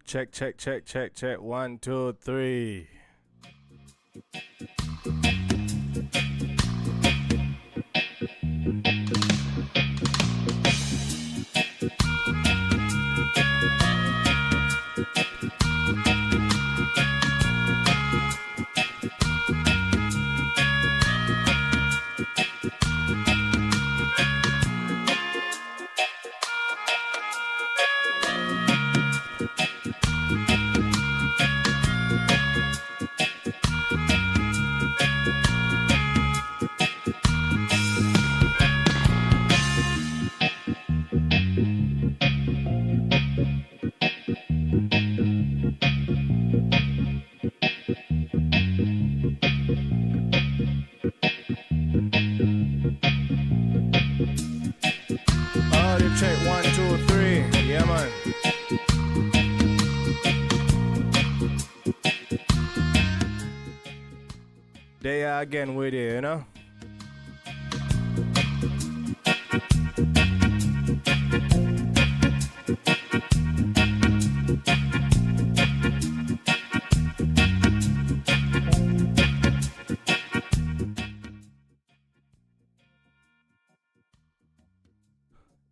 Check, check, check, check, check. 1, 2, 3. Check 1, 2, 3. Yeah, man. They are again with you, you know?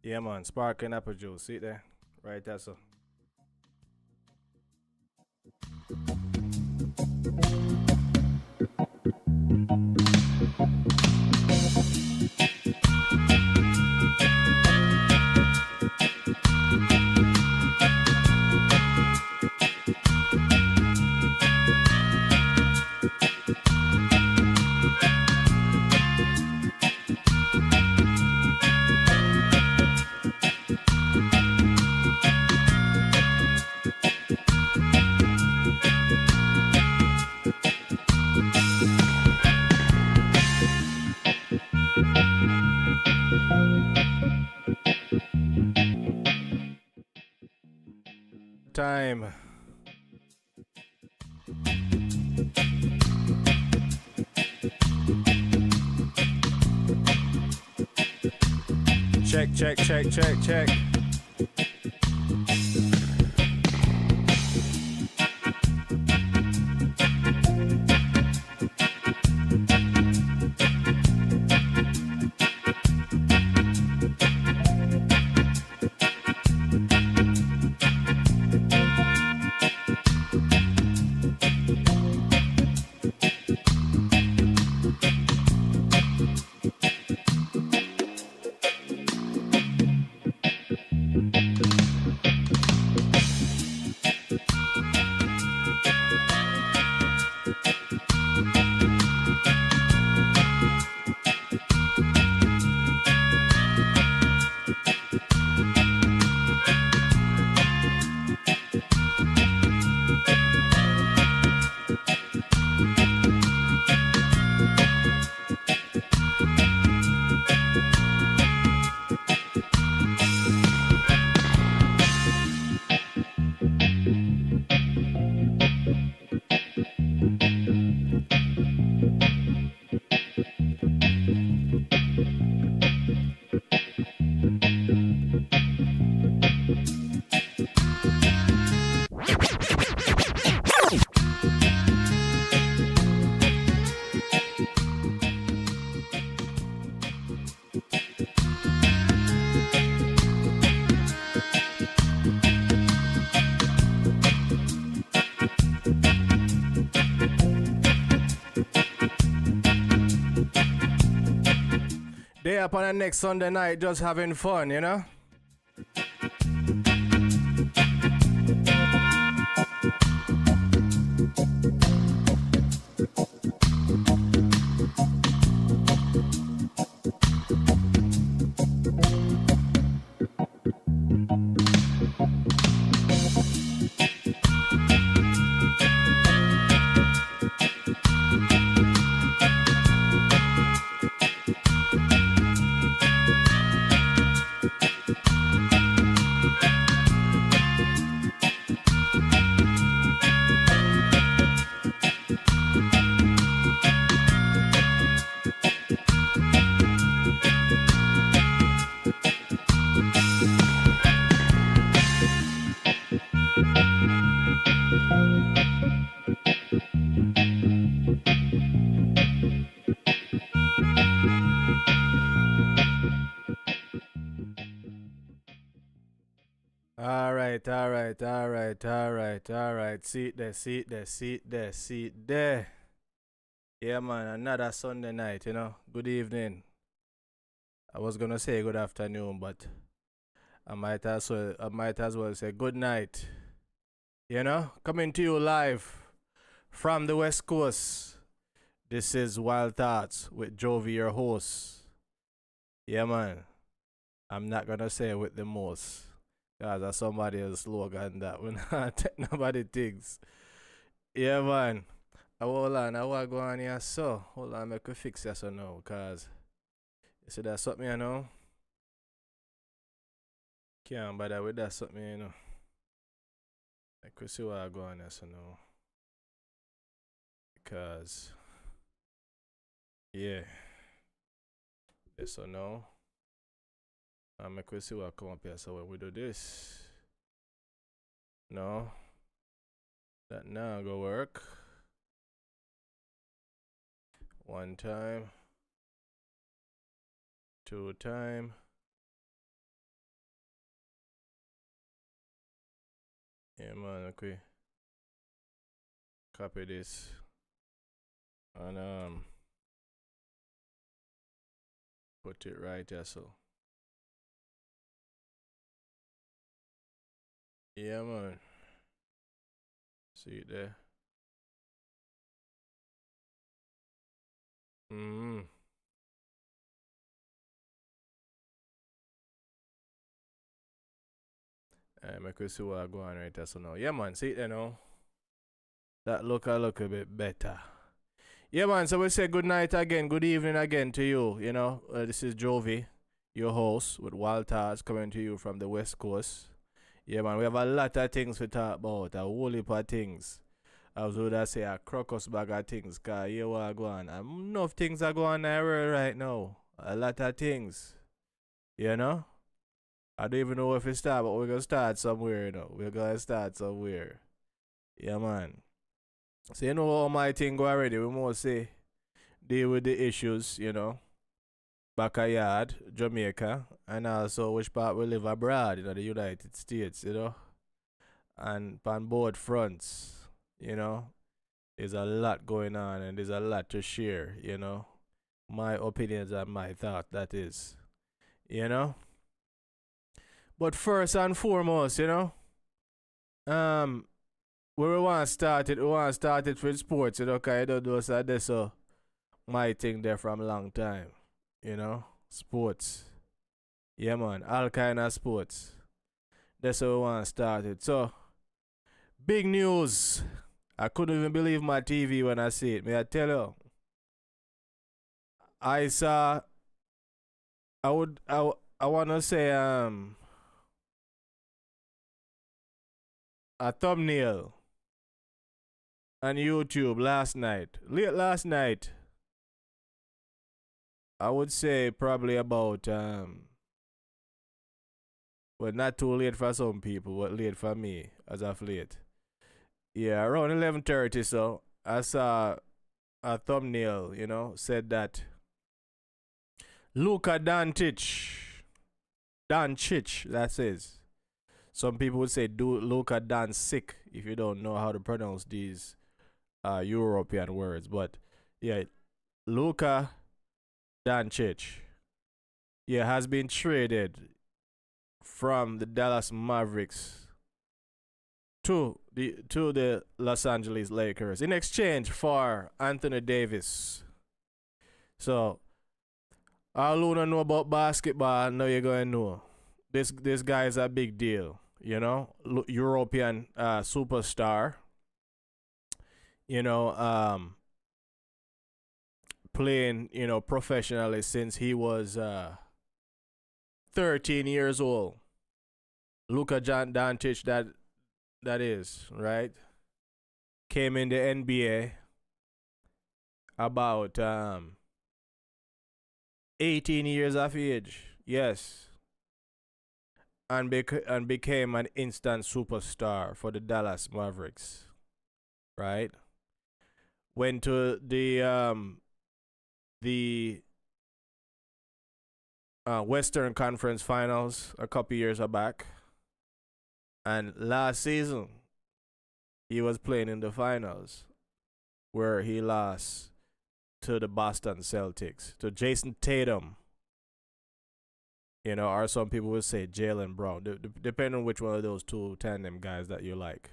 Yeah, man, sparkling apple juice. See it there? Right there, so. Time. Check, check, check, check, check. Day up on the next Sunday night, just having fun, you know? All right. Seat there. Yeah, man, another Sunday night, you know. Good evening. I was gonna say good afternoon, but I might as well say good night. You know, coming to you live from the West Coast. This is Wild Thoughts with Jovi, your host. Yeah, man. I'm not gonna say with the most. Cause that's somebody else's slogan that when I take nobody thinks. Yeah, man. Hold on, I want to go on here so. Hold on, make me fix this so now. Cause you see that's something you know. Can't bother with that something you know. I could see what I go on here so now. Because yeah. Yes so now. I make we see what come up here. So when we do this. No. That now go work. One time. Two time. Yeah man, okay. Copy this. And put it right here so. Yeah man. See it there. Make we see what I go on right there so now. Yeah man, see it there now. That look a bit better. Yeah man, so we say good night again, good evening again to you. You know, this is Jovi, your host with Wild Thoughts coming to you from the West Coast. Yeah man, we have a lot of things to talk about, a whole heap of things. I was going to say a crocus bag of things, cause here what I go on. Enough things are going on there right now. A lot of things. You know? I don't even know if it start, but we're gonna start somewhere, you know. We're gonna start somewhere. Yeah man. So you know all my thing go already. We must say deal with the issues, you know. Backyard, Jamaica, and also which part we live abroad, you know, the United States, you know. And on both fronts, you know, there's a lot going on and there's a lot to share, you know. My opinions and my thought, that is. You know? But first and foremost, you know, where we want to start it, with sports, you know, because I don't know, so that's my thing there from a long time, you know, sports. Yeah, man, all kind of sports. That's how we want to start it. So, big news. I couldn't even believe my TV when I see it. May I tell you? I saw, I want to say, a thumbnail on YouTube late last night. I would say probably about well, not too late for some people, but late for me as of late. Yeah, around 11:30. So I saw a thumbnail, you know, said that Luka Doncic, that says. Some people would say Luka Doncic if you don't know how to pronounce these European words. But yeah, Luka Doncic yeah, has been traded from the Dallas Mavericks to the Los Angeles Lakers in exchange for Anthony Davis. So all who don't know about basketball, now you're going to know. This guy is a big deal, you know, European superstar, you know, playing, you know, professionally since he was 13 years old. Luka Doncic, that is right. Came in the NBA about 18 years of age. Yes, and became an instant superstar for the Dallas Mavericks. Right. Went to the Western Conference Finals a couple years back, and last season he was playing in the finals where he lost to the Boston Celtics, to Jason Tatum, you know, or some people would say Jalen Brown, depending on which one of those two tandem guys that you like.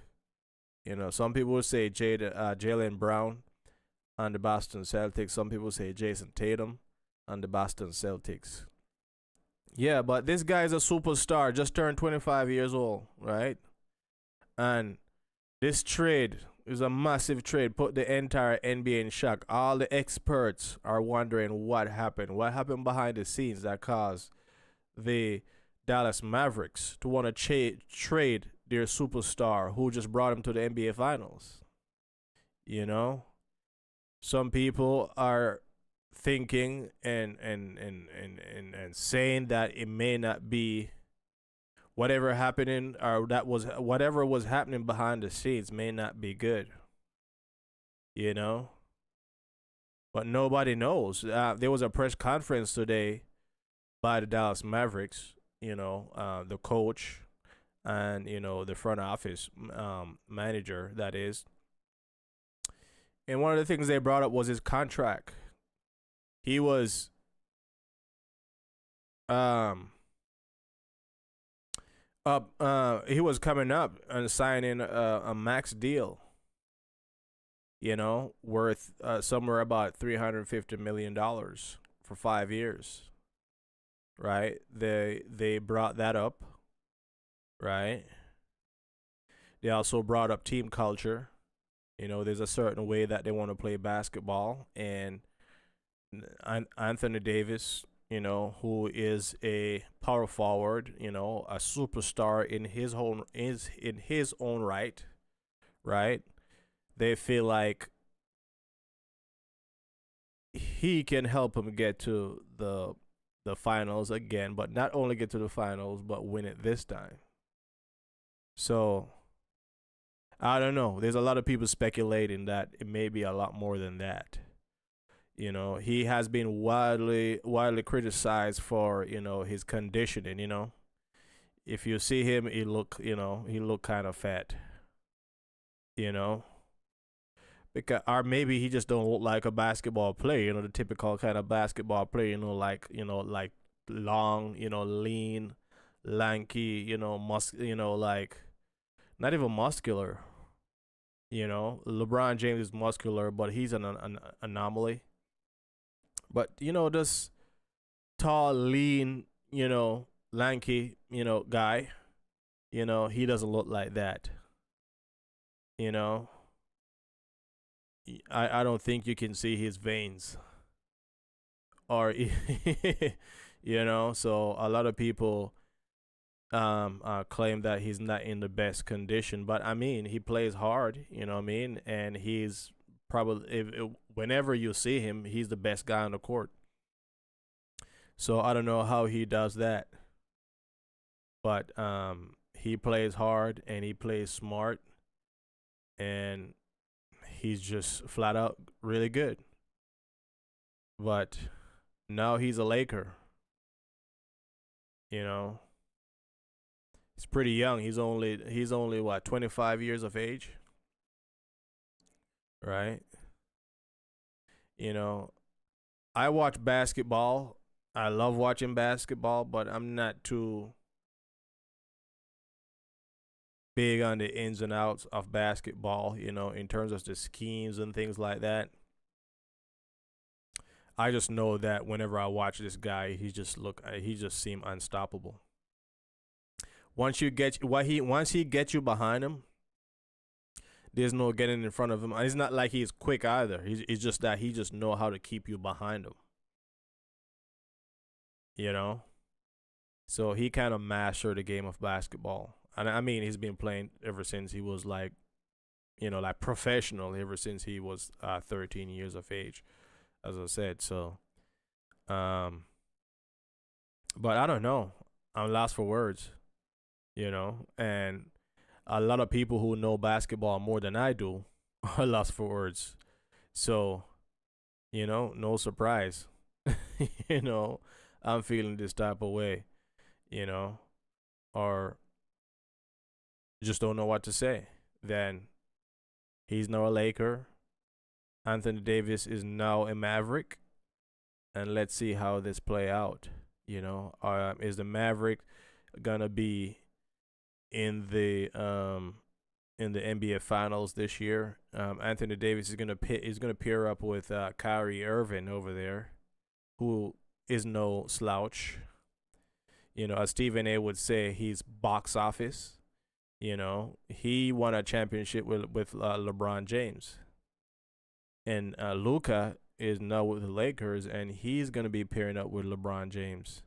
You know, some people would say Jalen Brown on the Boston Celtics. Some people say Jason Tatum on the Boston Celtics. Yeah, but this guy is a superstar, just turned 25 years old, right? And this trade is a massive trade, put the entire NBA in shock. All the experts are wondering what happened. What happened behind the scenes that caused the Dallas Mavericks to want to trade their superstar who just brought them to the NBA Finals? You know? Some people are thinking and saying that it may not be whatever happening, or that was whatever was happening behind the scenes may not be good, you know, but nobody knows. There was a press conference today by the Dallas Mavericks, you know, the coach and, you know, the front office manager, that is, and one of the things they brought up was his contract. He was he was coming up and signing a max deal, you know, worth somewhere about $350 million for 5 years. Right? They brought that up, right? They also brought up team culture. You know, there's a certain way that they want to play basketball, and Anthony Davis, you know, who is a power forward, you know, a superstar in his own right, right? They feel like he can help him get to the finals again, but not only get to the finals, but win it this time. So I don't know. There's a lot of people speculating that it may be a lot more than that. You know, he has been widely criticized for, you know, his conditioning. You know, if you see him, he look kind of fat. You know, because, or maybe he just don't look like a basketball player. You know, the typical kind of basketball player. You know, like long, you know, lean, lanky. You know, like not even muscular. You know, LeBron James is muscular, but he's an anomaly. But, you know, this tall, lean, you know, lanky, you know, guy, you know, he doesn't look like that. You know, I don't think you can see his veins. Or, you know, so a lot of people claim that he's not in the best condition. But, I mean, he plays hard, you know what I mean? And he's probably, whenever you see him, he's the best guy on the court. So I don't know how he does that, but he plays hard and he plays smart, and he's just flat out really good. But now he's a Laker. You know, he's pretty young. He's only what, 25 years of age, right? You know, I watch basketball I love watching basketball, but I'm not too big on the ins and outs of basketball, in terms of the schemes and things like that. I just know that whenever I watch this guy, he just seem unstoppable. Once he gets you behind him, there's no getting in front of him. And it's not like he's quick either. It's just that he just know how to keep you behind him. You know, so he kind of mastered the game of basketball. And I mean, he's been playing ever since he was like, like professional ever since he was 13 years of age, as I said. So, um, but I don't know. I'm lost for words, and a lot of people who know basketball more than I do are lost for words. So, no surprise. you know, I'm feeling this type of way, or just don't know what to say. Then he's now a Laker. Anthony Davis is now a Maverick, and let's see how this play out. Is the Maverick gonna be in the NBA Finals this year? Anthony Davis is gonna pair up with Kyrie Irving over there, who is no slouch. As Stephen A. would say, he's box office. He won a championship with LeBron James, and Luka is now with the Lakers, and he's gonna be pairing up with LeBron James.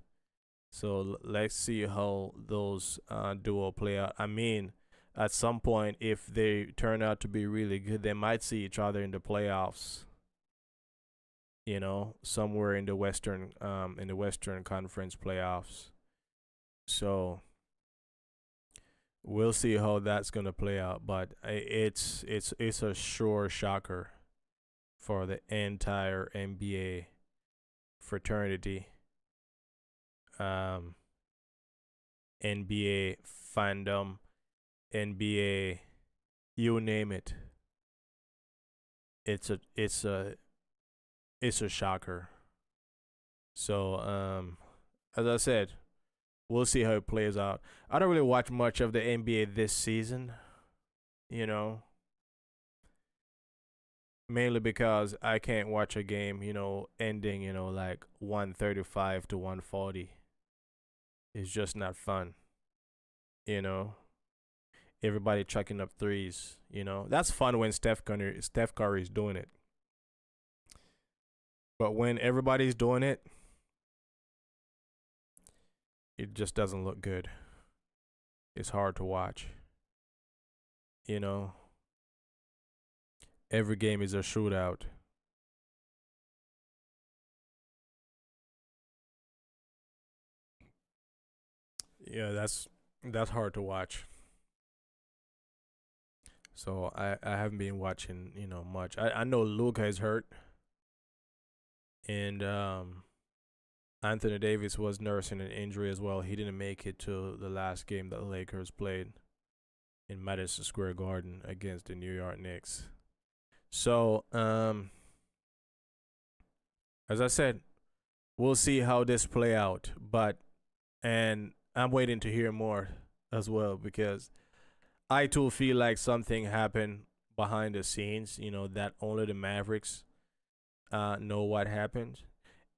So let's see how those duo play out. I mean, at some point, if they turn out to be really good, they might see each other in the playoffs. Somewhere in the Western Conference playoffs. So we'll see how that's gonna play out, but it's a sure shocker for the entire NBA fraternity, NBA fandom, NBA, you name it. It's a shocker. So as I said, we'll see how it plays out. I don't really watch much of the NBA this season, mainly because I can't watch a game, ending, like 135 to 140. It's just not fun, Everybody chucking up threes, That's fun when Steph Curry's doing it. But when everybody's doing it, it just doesn't look good. It's hard to watch. Every game is a shootout. Yeah, that's hard to watch. So I haven't been watching, much. I know Luka is hurt, and Anthony Davis was nursing an injury as well. He didn't make it to the last game that the Lakers played in Madison Square Garden against the New York Knicks. So, as I said, we'll see how this play out. And I'm waiting to hear more as well, because I too feel like something happened behind the scenes, that only the Mavericks know what happened.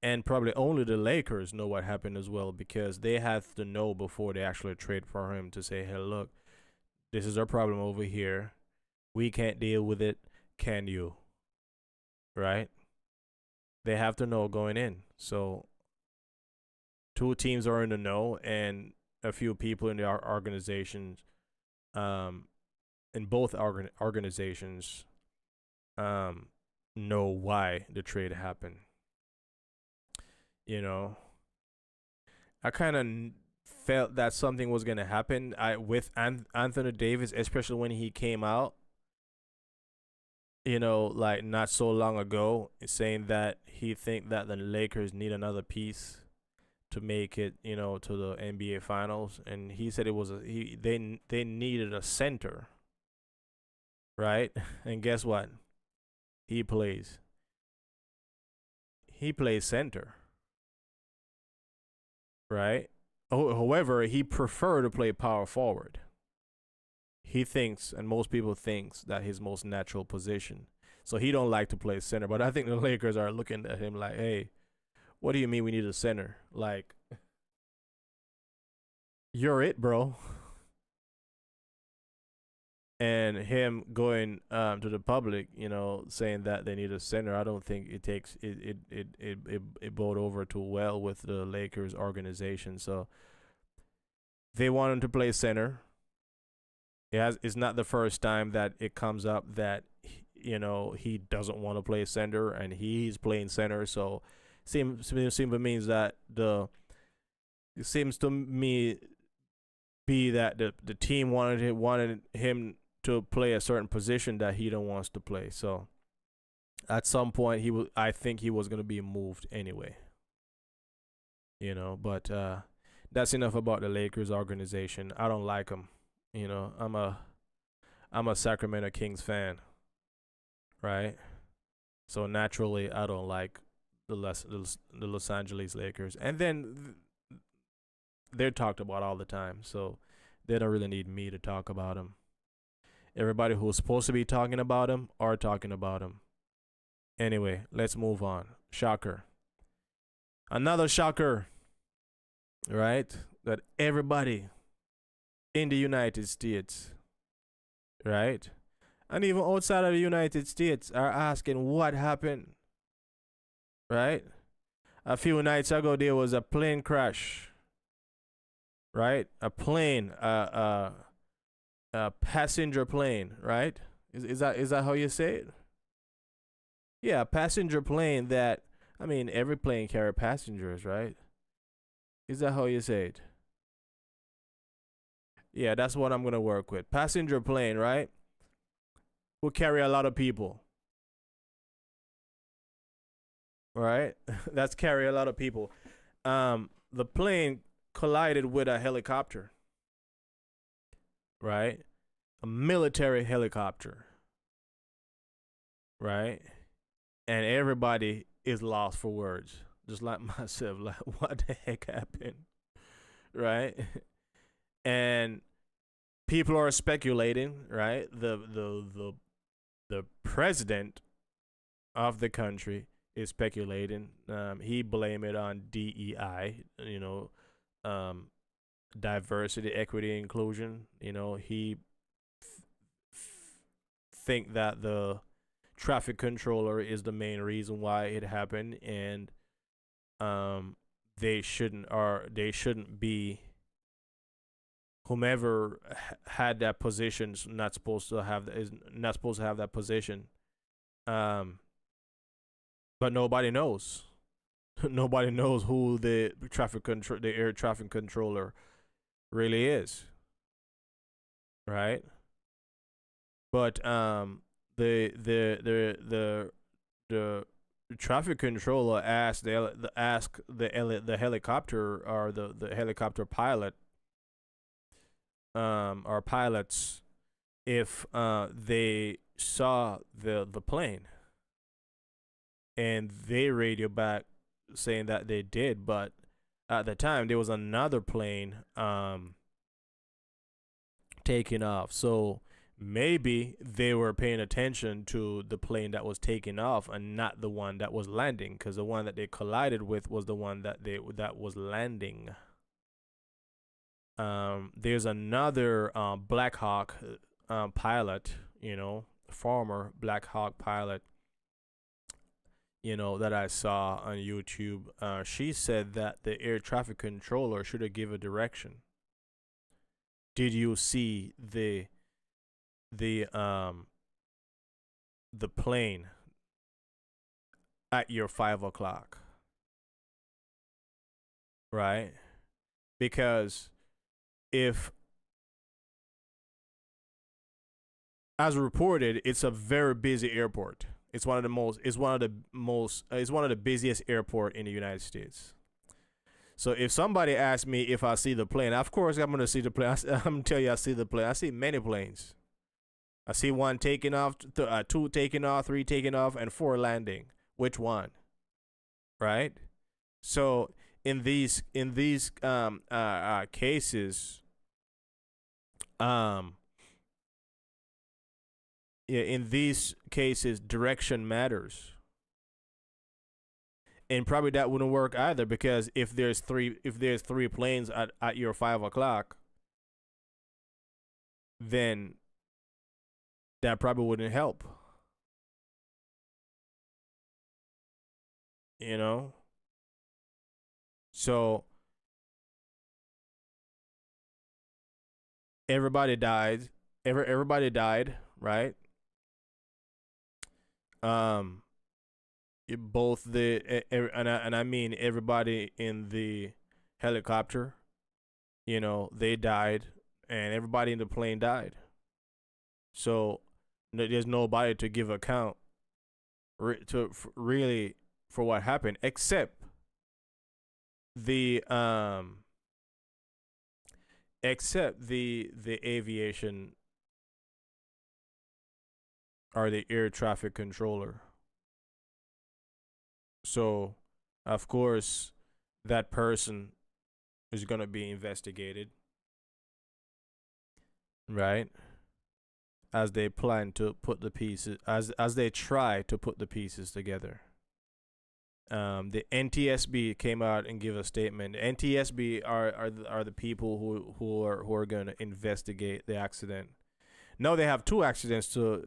And probably only the Lakers know what happened as well, because they have to know before they actually trade for him to say, hey, look, this is our problem over here. We can't deal with it. Can you? Right? They have to know going in. So two teams are in the know, and a few people in the organizations, in both organizations, know why the trade happened. I kind of felt that something was gonna happen. With Anthony Davis, especially when he came out, like not so long ago, saying that he think that the Lakers need another piece to make it, to the NBA Finals, and he said they needed a center, right? And guess what? He plays center. right? However, he prefer to play power forward. He thinks, and most people thinks, that his most natural position. So he don't like to play center. But I think the Lakers are looking at him like, hey, what do you mean we need a center? Like, you're it, bro. And him going to the public, saying that they need a center, I don't think it takes it bode over too well with the Lakers organization. So they want him to play center. It's not the first time that it comes up that he doesn't want to play center and he's playing center. So seems means that it seems to me be that the team wanted him to play a certain position that he don't wants to play. So at some point I think he was going to be moved anyway. But that's enough about the Lakers organization. I don't like them. I'm a Sacramento Kings fan, right? So naturally I don't like the Los Angeles Lakers. And then they're talked about all the time, so they don't really need me to talk about them. Everybody who's supposed to be talking about them are talking about them. Anyway, let's move on. Shocker. Another shocker, right? That everybody in the United States, right? And even outside of the United States are asking what happened, right? A few nights ago, there was a plane crash, right? A plane, a passenger plane, right? Is that how you say it? Yeah, a passenger plane that, every plane carry passengers, right? Is that how you say it? Yeah, that's what I'm going to work with. Passenger plane, right? Will carry a lot of people. Right? That's carry a lot of people. The plane collided with a helicopter. Right? A military helicopter. Right? And everybody is lost for words. Just like myself. Like, what the heck happened? Right? And people are speculating, right? The president of the country is speculating. He blamed it on DEI, diversity, equity, inclusion. He think that the traffic controller is the main reason why it happened, and they shouldn't be. Whomever had that position is not supposed to have that position. But nobody knows. Nobody knows who the air traffic controller really is. Right? But the traffic controller asked the helicopter or the helicopter pilot or pilots if they saw the plane, and they radio back saying that they did, but at the time there was another plane taking off. So maybe they were paying attention to the plane that was taking off and not the one that was landing, because the one that they collided with was the one that was landing. There's another Black Hawk pilot, former Black Hawk pilot, that I saw on YouTube. She said that the air traffic controller should have given direction. Did you see the plane at your 5 o'clock? Right? Because if, as reported, it's a very busy airport. It's one of the busiest airport in the United States. So if somebody asks me if I see the plane, of course I'm going to see the plane. I'm going to tell you I see the plane. I see many planes. I see one taking off, 2 taking off, 3 taking off, and 4 landing. Which one? Right? So in these cases, um yeah, in these cases direction matters. And probably that wouldn't work either, because if there's three planes at your 5 o'clock, then that probably wouldn't help. You know? So everybody died. Everybody died, right? Um both and I mean everybody in the helicopter, they died, and everybody in the plane died. So there's nobody to give account really for what happened, the um except the aviation, or the air traffic controller. So of course that person is going to be investigated, right? As they plan to put the pieces, as they try to put the pieces together. The NTSB came out and give a statement. NTSB are the people who are going to investigate the accident. No, they have two accidents to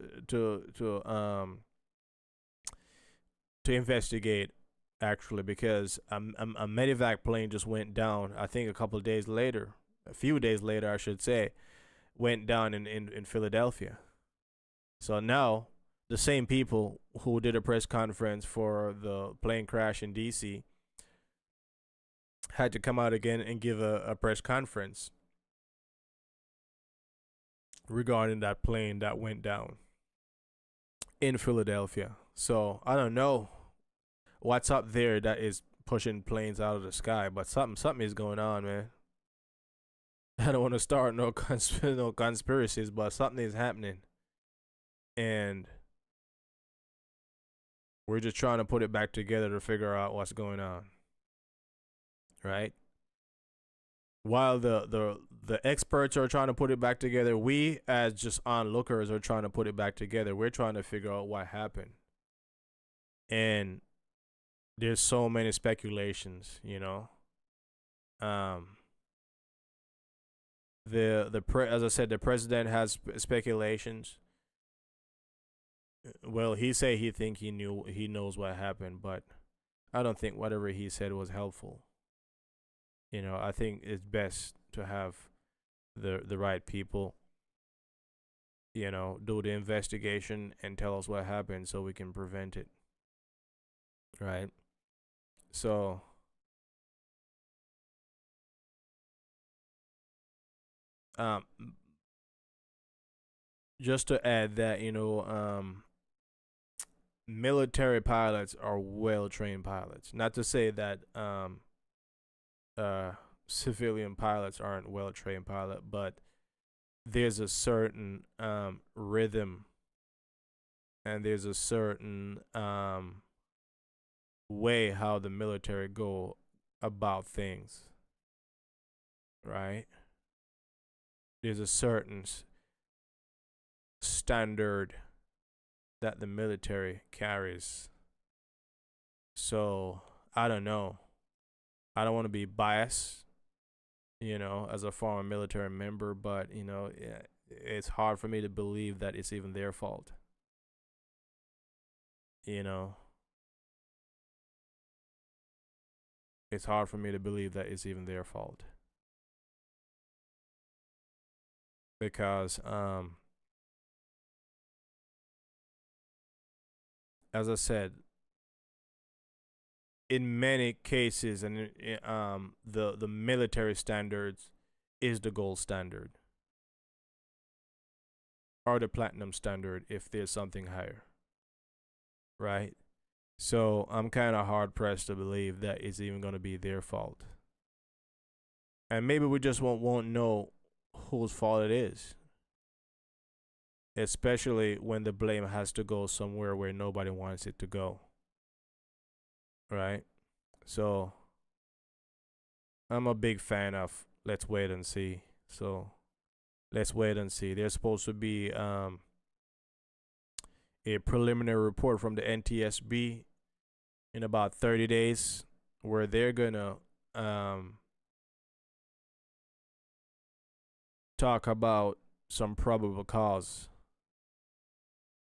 investigate, actually, because a medevac plane just went down. I think a few days later, I should say, went down in Philadelphia. So now the same people who did a press conference for the plane crash in DC had to come out again and give a press conference regarding that plane that went down in Philadelphia. So I don't know what's up there that is pushing planes out of the sky, but something is going on, man. I don't want to start no conspiracies, but something is happening, and we're just trying to put it back together to figure out what's going on, right? While the experts are trying to put it back together, we as just onlookers are trying to put it back together. We're trying to figure out what happened, and there's so many speculations, as I said, the president has speculations. Well, he think he knows what happened, but I don't think whatever he said was helpful. I think it's best to have the right people, do the investigation and tell us what happened so we can prevent it. Right? So just to add that, military pilots are well trained pilots. Not to say that civilian pilots aren't well trained pilot, but there's a certain rhythm, and there's a certain way how the military go about things, right? There's a certain standard that the military carries. So I don't know. I don't want to be biased, as a former military member, but it's hard for me to believe that it's even their fault. It's hard for me to believe that it's even their fault. Because as I said, in many cases, and the military standards is the gold standard, or the platinum standard if there's something higher, right? So I'm kind of hard pressed to believe that it's even going to be their fault, and maybe we just won't know whose fault it is, especially when the blame has to go somewhere where nobody wants it to go. Right? So I'm a big fan of let's wait and see. So let's wait and see. There's supposed to be a preliminary report from the NTSB in about 30 days where they're gonna talk about some probable cause.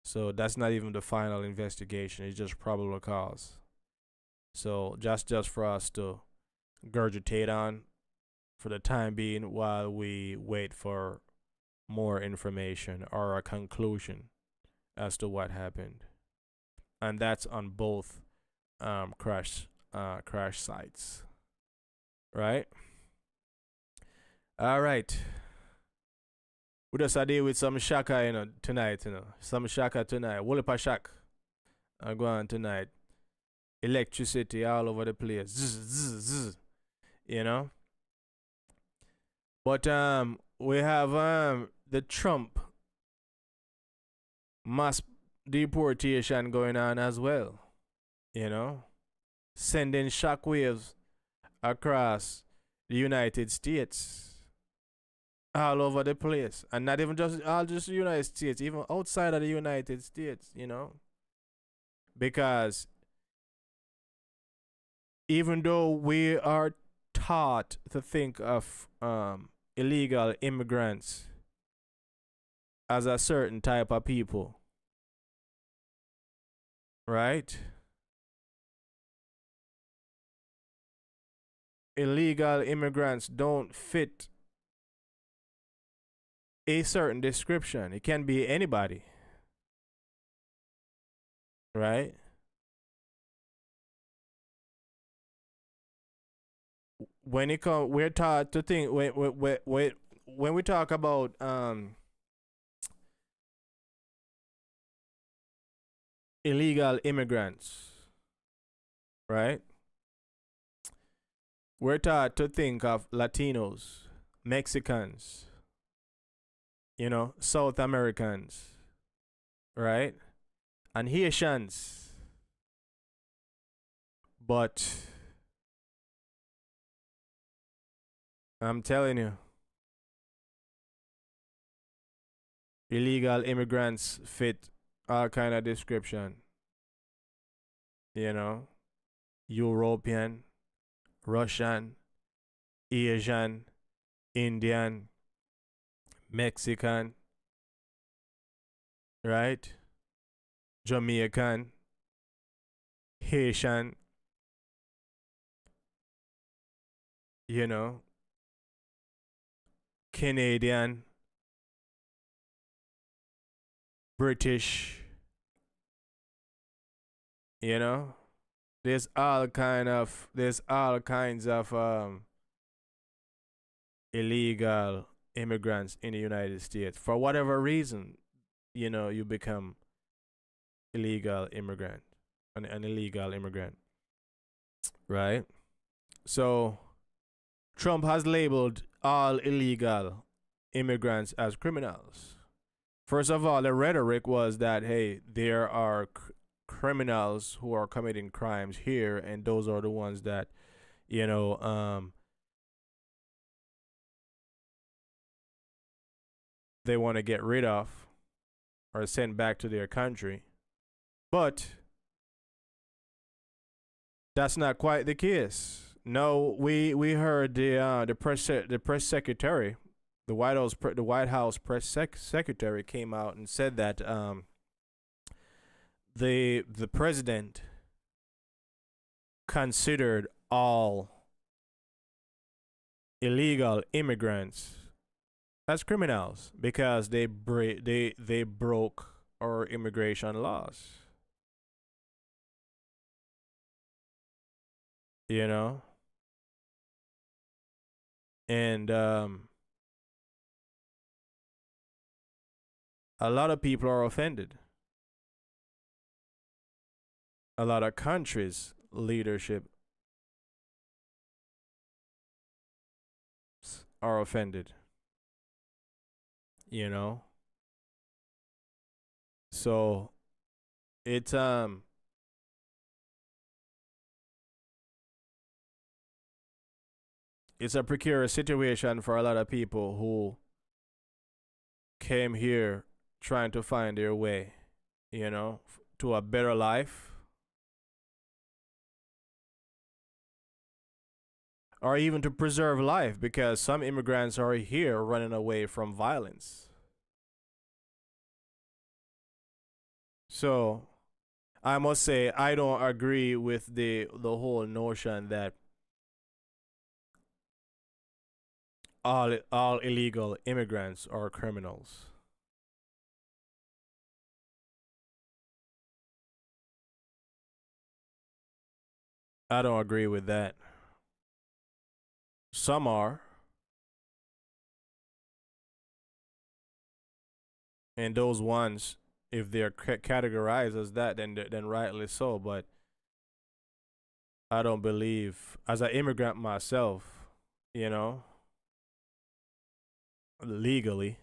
So that's not even the final investigation. It's just probable cause. So just for us to gurgitate on for the time being while we wait for more information or a conclusion as to what happened. And that's on both crash sites. Right? All right. We just a deal with some shaka, tonight, Some shaka tonight. Wallapa shack. I go on tonight. Electricity all over the place. Zzz, zzz, zzz, you know? But we have the Trump mass deportation going on as well. Sending shockwaves across the United States. All over the place. And not even just the United States, even outside of the United States, Because even though we are taught to think of illegal immigrants as a certain type of people, right? Illegal immigrants don't fit a certain description. It can be anybody, right? When it comes, we're taught to think when we talk about illegal immigrants, right? We're taught to think of Latinos, Mexicans, South Americans, right? And Haitians. But I'm telling you, illegal immigrants fit all kind of description. European, Russian, Asian, Indian, Mexican, right? Jamaican, Haitian, Canadian, British, there's all kinds of illegal immigrants in the United States. For whatever reason, you become an illegal immigrant, right? So Trump has labeled all illegal immigrants as criminals. First of all, the rhetoric was that, hey, there are criminals who are committing crimes here, and those are the ones that, they want to get rid of or send back to their country. But that's not quite the case. No, we heard the press secretary, the White House press secretary came out and said that the president considered all illegal immigrants as criminals because they broke our immigration laws. And a lot of people are offended. A lot of countries' leadership are offended. So it's it's a precarious situation for a lot of people who came here trying to find their way, to a better life, or even to preserve life, because some immigrants are here running away from violence. So I must say I don't agree with the whole notion that all illegal immigrants are criminals. I don't agree with that. Some are, and those ones, if they're categorized as that, then rightly so. But I don't believe, as an immigrant myself, you know, legally,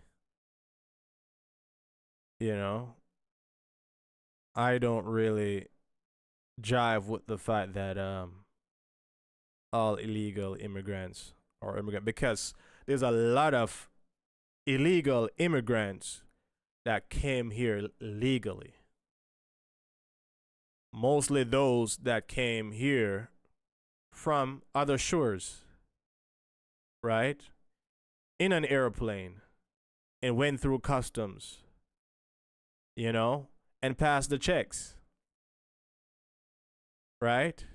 you know, I don't really jive with the fact that all illegal immigrants are immigrant, because there's a lot of illegal immigrants that came here legally. Mostly those that came here from other shores, right? In an airplane and went through customs, and passed the checks, right?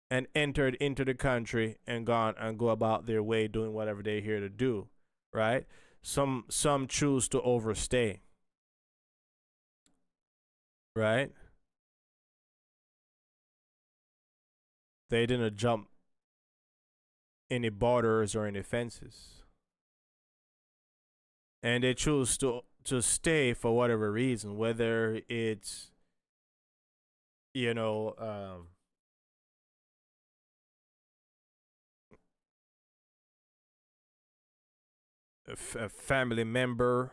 And entered into the country and gone and go about their way doing whatever they're here to do, right? Some choose to overstay, right? They didn't jump any borders or any fences. And they choose to stay for whatever reason, whether it's, a family member,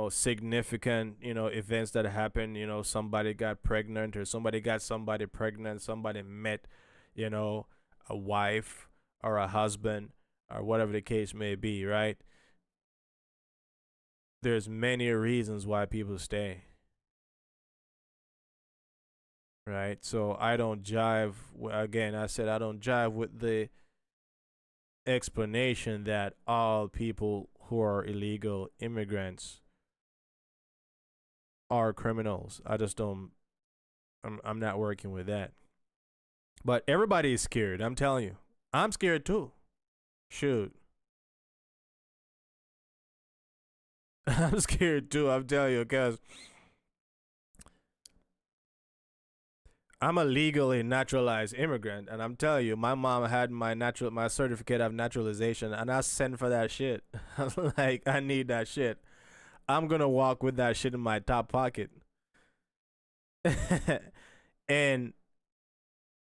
significant, events that happen, somebody got pregnant or somebody got somebody pregnant, somebody met, a wife or a husband or whatever the case may be, right? There's many reasons why people stay, right? So I don't jive, again, I said I don't jive with the explanation that all people who are illegal immigrants are criminals. I just don't. I'm not working with that. But everybody is scared. I'm telling you, I'm scared too. Shoot, I'm scared too. I'm telling you, because I'm a legally naturalized immigrant, and I'm telling you, my mom had my certificate of naturalization, and I sent for that shit. I was like, I need that shit. I'm gonna walk with that shit in my top pocket. And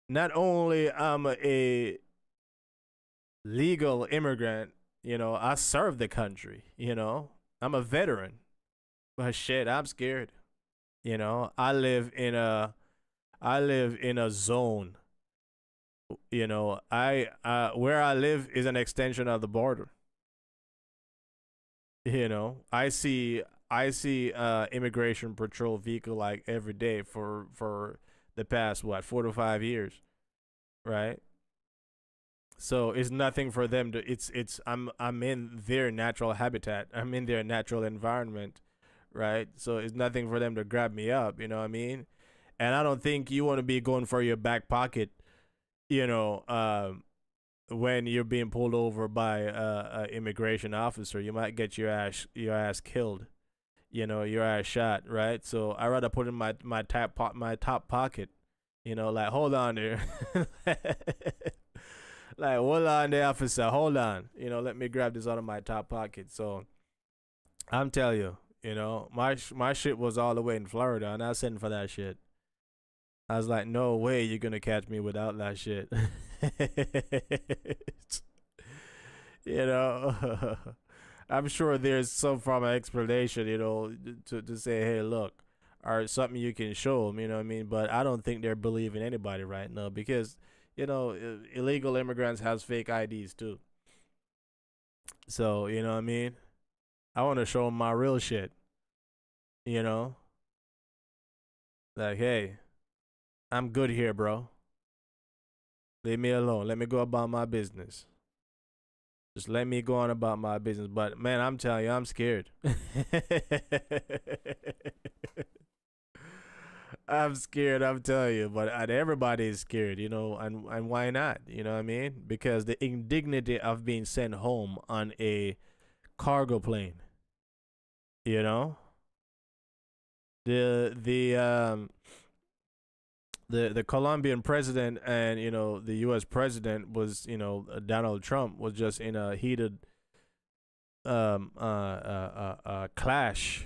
not only I'm a legal immigrant, I serve the country, I'm a veteran. But shit, I'm scared. I live in a zone. I where I live is an extension of the border. I see immigration patrol vehicle like every day for the past 4 to 5 years, right? So it's nothing for them to. It's I'm in their natural habitat. I'm in their natural environment, right? So it's nothing for them to grab me up. You know what I mean? And I don't think you want to be going for your back pocket, you know, when you're being pulled over by a immigration officer. You might get your ass killed, your ass shot, right? So I rather put in my top pocket, like, hold on there. Like, hold on there, officer, hold on, let me grab this out of my top pocket. So I'm telling you, my shit was all the way in Florida, and I was sitting for that shit. I was like, no way you're gonna catch me without that shit. you know I'm sure there's some form of explanation, to say, hey, look, or something you can show them, you know what I mean? But I don't think they're believing anybody right now, because illegal immigrants has fake IDs too. So, you know what I mean? I want to show them my real shit, you know? Like, hey, I'm good here, bro. Leave me alone. Let me go about my business. Just let me go on about my business. But man, I'm telling you, I'm scared. I'm scared, I'm telling you. But everybody is scared, and why not? You know what I mean? Because the indignity of being sent home on a cargo plane, you know? The Colombian president and the U.S. president was Donald Trump was just in a heated clash,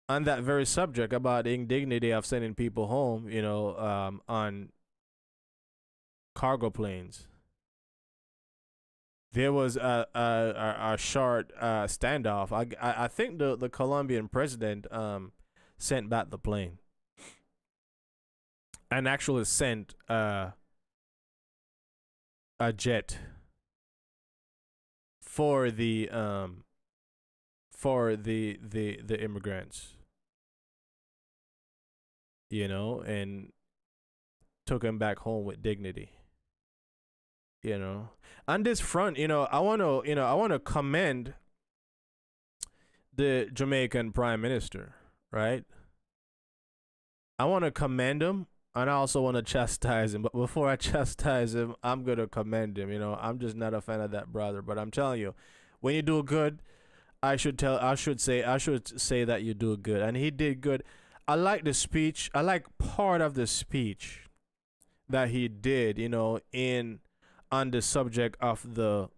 on that very subject about the indignity of sending people home, on cargo planes. There was a short standoff. I think the Colombian president sent back the plane and actually sent a jet for the immigrants, and took him back home with dignity. On this front, I want to commend the Jamaican Prime Minister, right? I want to commend him, and I also want to chastise him. But before I chastise him, I'm gonna commend him. I'm just not a fan of that brother. But I'm telling you, when you do good, I should say that you do good, and he did good. I like the speech. I like part of the speech that he did. On the subject of the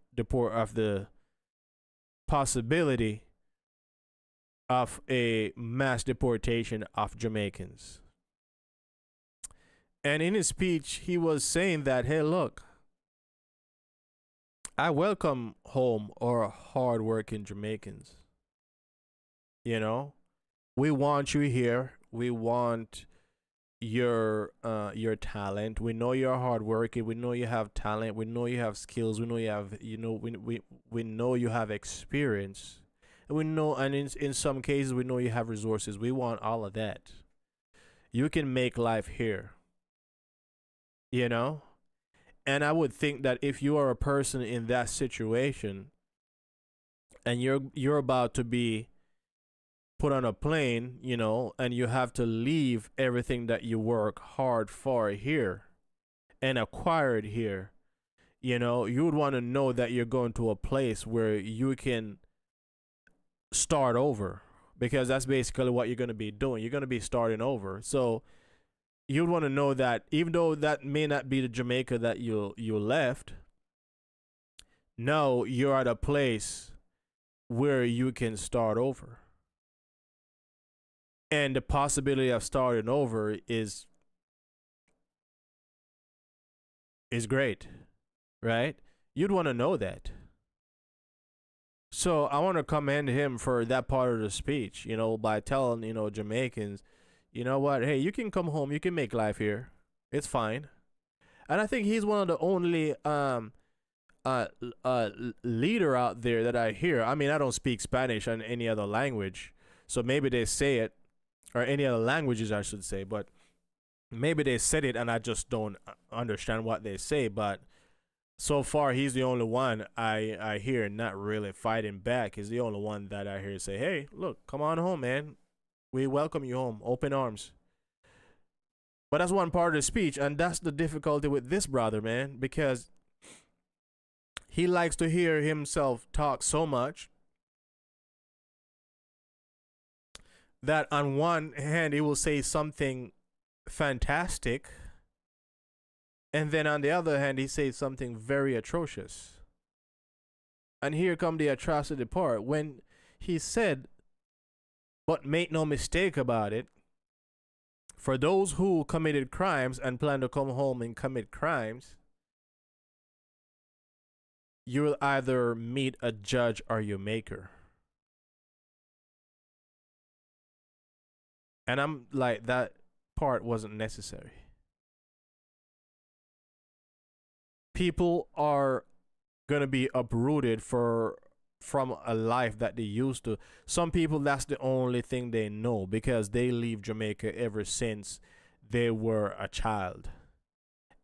possibility of a mass deportation of Jamaicans. And in his speech, he was saying that, hey, look, I welcome home our hardworking Jamaicans. We want you here. We want your talent. We know you're hardworking. We know you have talent. We know you have skills. We know you have we know you have experience. And we know, and in some cases we know you have resources. We want all of that. You can make life here. And I would think that if you are a person in that situation and you're about to be put on a plane, and you have to leave everything that you work hard for here and acquired here, you would want to know that you're going to a place where you can start over, because that's basically what you're going to be doing. You're going to be starting over. So you'd want to know that even though that may not be the Jamaica that you left, no, you're at a place where you can start over. And the possibility of starting over is great, right? You'd want to know that. So I want to commend him for that part of the speech, by telling, Jamaicans, you know what, hey, you can come home, you can make life here. It's fine. And I think he's one of the only leader out there that I hear. I mean, I don't speak Spanish or any other language, so maybe they say it, or any other languages, I should say, but maybe they said it and I just don't understand what they say. But so far, he's the only one I hear not really fighting back. He's the only one that I hear say, hey, look, come on home, man. We welcome you home, open arms. But that's one part of the speech, and that's the difficulty with this brother, man, because he likes to hear himself talk so much that on one hand he will say something fantastic, and then on the other hand he says something very atrocious. And here come the atrocity part, when he said, but make no mistake about it, for those who committed crimes and plan to come home and commit crimes, you will either meet a judge or your maker. And I'm like, that part wasn't necessary. People are gonna be uprooted from a life that they used to. Some people, that's the only thing they know because they leave Jamaica ever since they were a child,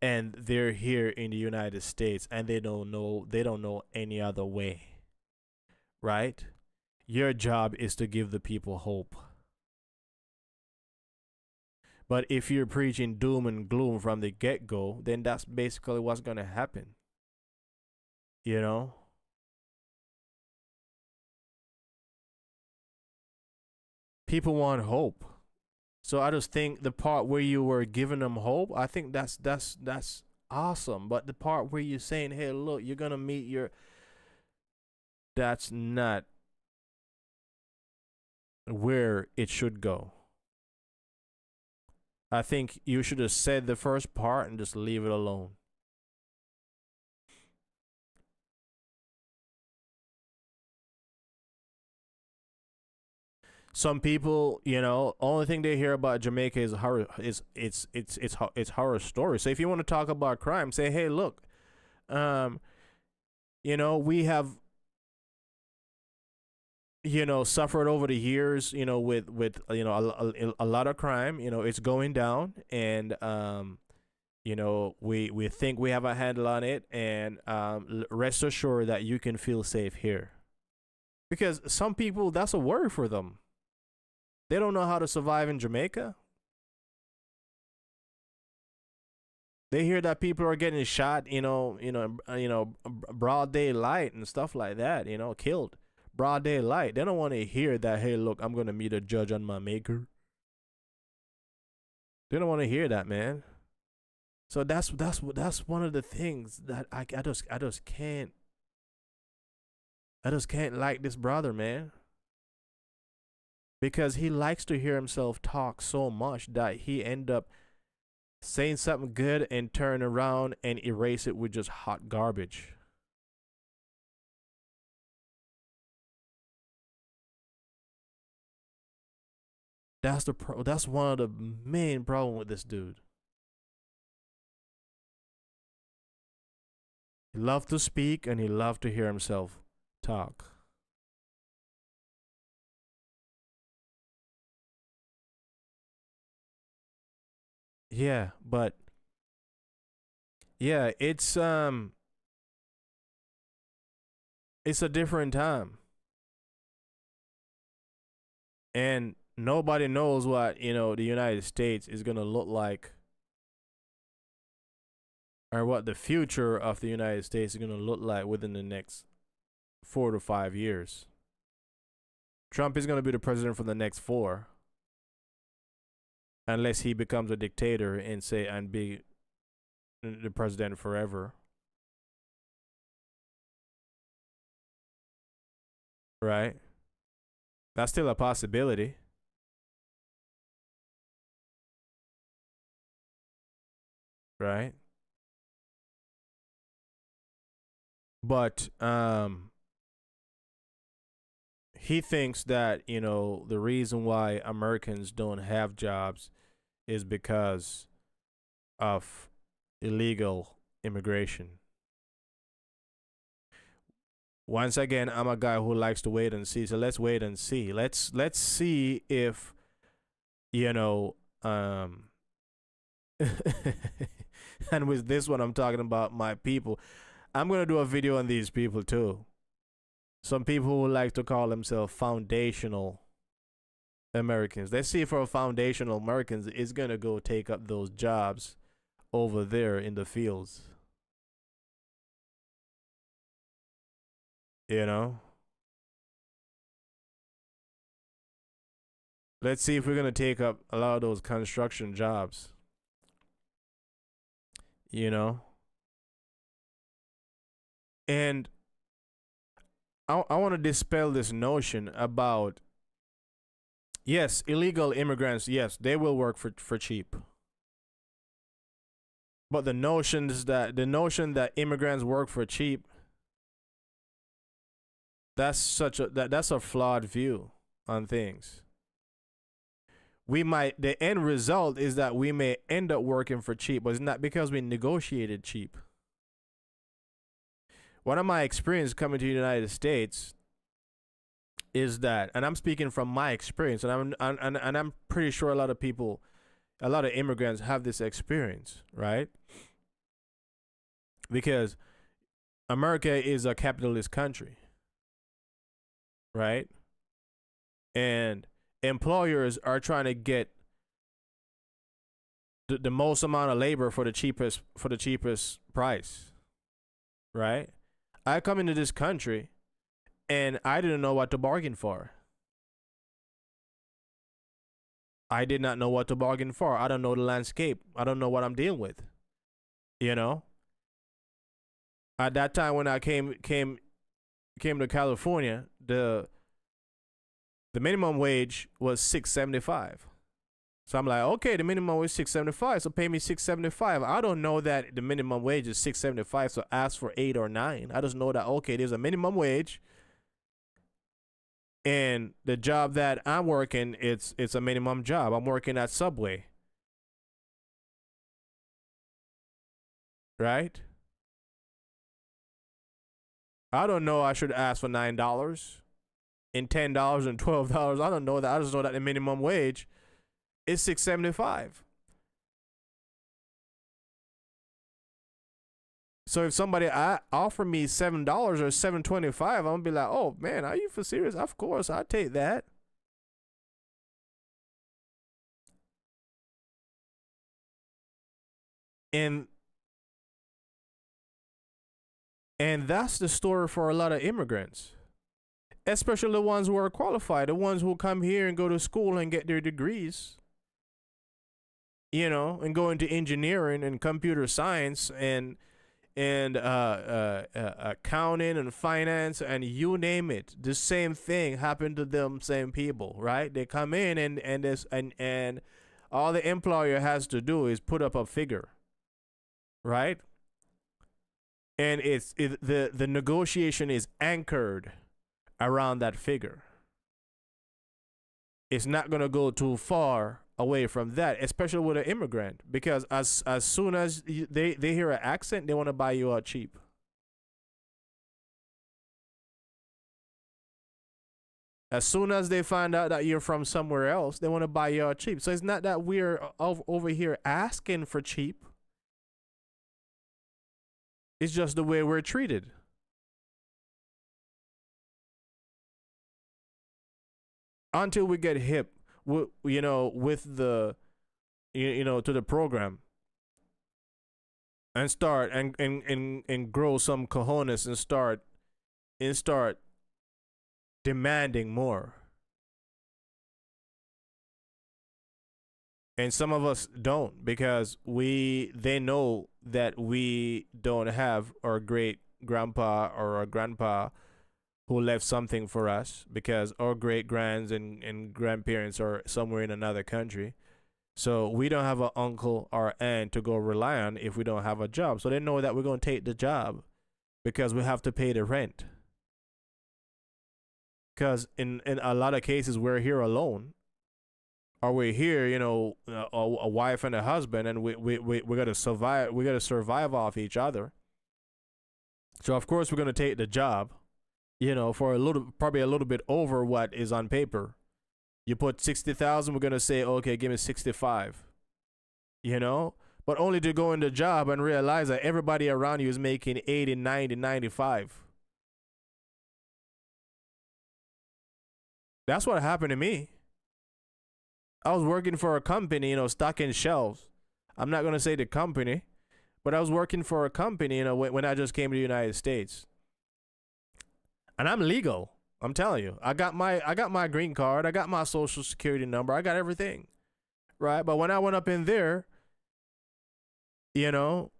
and they're here in the United States, and they don't know any other way, right? Your job is to give the people hope. But if you're preaching doom and gloom from the get-go, then that's basically what's going to happen. You know? People want hope. So I just think the part where you were giving them hope, I think that's awesome. But the part where you're saying, "Hey, look, you're going to meet your," that's not where it should go. I think you should have said the first part and just leave it alone. Some people, only thing they hear about Jamaica is horror. It's horror stories. So if you want to talk about crime, say, "Hey, look, um, we have suffered over the years, with a lot of crime. It's going down, and we think we have a handle on it, and rest assured that you can feel safe here." Because some people, that's a worry for them. They don't know how to survive in Jamaica. They hear that people are getting shot, broad daylight and stuff like that, killed broad daylight. They don't want to hear that, "Hey, look, I'm going to meet a judge on my maker." They don't want to hear that, man. So that's one of the things that I just can't like this brother, man. Because he likes to hear himself talk so much that he end up saying something good and turn around and erase it with just hot garbage. That's one of the main problem with this dude. He loved to speak and he loved to hear himself talk. Yeah, but yeah, it's a different time. And nobody knows what, the United States is going to look like, or what the future of the United States is going to look like within the next 4 to 5 years. Trump is going to be the president for the next 4, unless he becomes a dictator and be the president forever. Right? That's still a possibility. Right? But he thinks that, the reason why Americans don't have jobs is because of illegal immigration. Once again, I'm a guy who likes to wait and see. So let's wait and see. Let's see if and with this one, I'm talking about my people. I'm gonna do a video on these people too. Some people who like to call themselves foundational Americans. Let's see if our foundational Americans is gonna go take up those jobs over there in the fields. Let's see if we're gonna take up a lot of those construction jobs. And I want to dispel this notion about, yes, illegal immigrants, yes, they will work for cheap. But the notion that immigrants work for cheap, that's a flawed view on things. The end result is that we may end up working for cheap, but it's not because we negotiated cheap. one of my experience coming to the United States is that, and I'm speaking from my experience, and I'm pretty sure a lot of people, a lot of immigrants have this experience, right? Because America is a capitalist country, right? And employers are trying to get the most amount of labor for the cheapest price, right? I come into this country and I didn't know what to bargain for. I did not know what to bargain for. I don't know the landscape. I don't know what I'm dealing with. You know? At that time when I came to California, the minimum wage was $6.75. So I'm like, okay, the minimum wage is $6.75, so pay me $6.75. I don't know that the minimum wage is $6.75, so ask for $8 or $9. I just know that, okay, there's a minimum wage, and the job that I'm working, it's a minimum job. I'm working at Subway, right? I don't know I should ask for $9 and $10 and $12. I don't know that. I just know that the minimum wage is $6.75. So if somebody offer me $7 or $7.25, I'm gonna be like, oh man, are you for serious? Of course, I'll take that. And that's the story for a lot of immigrants, especially the ones who are qualified, the ones who come here and go to school and get their degrees, you know, and go into engineering and computer science and accounting and finance and you name it. The same thing happened to them same people, right? They come in and all the employer has to do is put up a figure, right? And the negotiation is anchored around that figure. It's not gonna go too far away from that, especially with an immigrant, because as soon as they hear an accent, they want to buy you out cheap. As soon as they find out that you're from somewhere else, they want to buy you out cheap. So it's not that we're over here asking for cheap. It's just the way we're treated. Until we get hip, you know, with the, you know, to the program, and start and grow some cojones and start demanding more. And some of us don't, because they know that we don't have our great grandpa or our grandpa who left something for us, because our great grands and grandparents are somewhere in another country. So we don't have an uncle or aunt to go rely on if we don't have a job. So they know that we're going to take the job because we have to pay the rent. Because in a lot of cases, we're here alone. Or we're here, you know, a wife and a husband, and we got to survive. We got to survive off each other. So of course we're going to take the job, you know, for probably a little bit over what is on paper. You put 60,000, we're going to say, okay, give me 65, you know, but only to go in the job and realize that everybody around you is making 80, 90, 95. That's what happened to me. I was working for a company, you know, stocking shelves. I'm not going to say the company, but I was working for a company, you know, when I just came to the United States. And I'm legal. I'm telling you. I got my green card. I got my social security number. I got everything. Right? But when I went up in there, you know,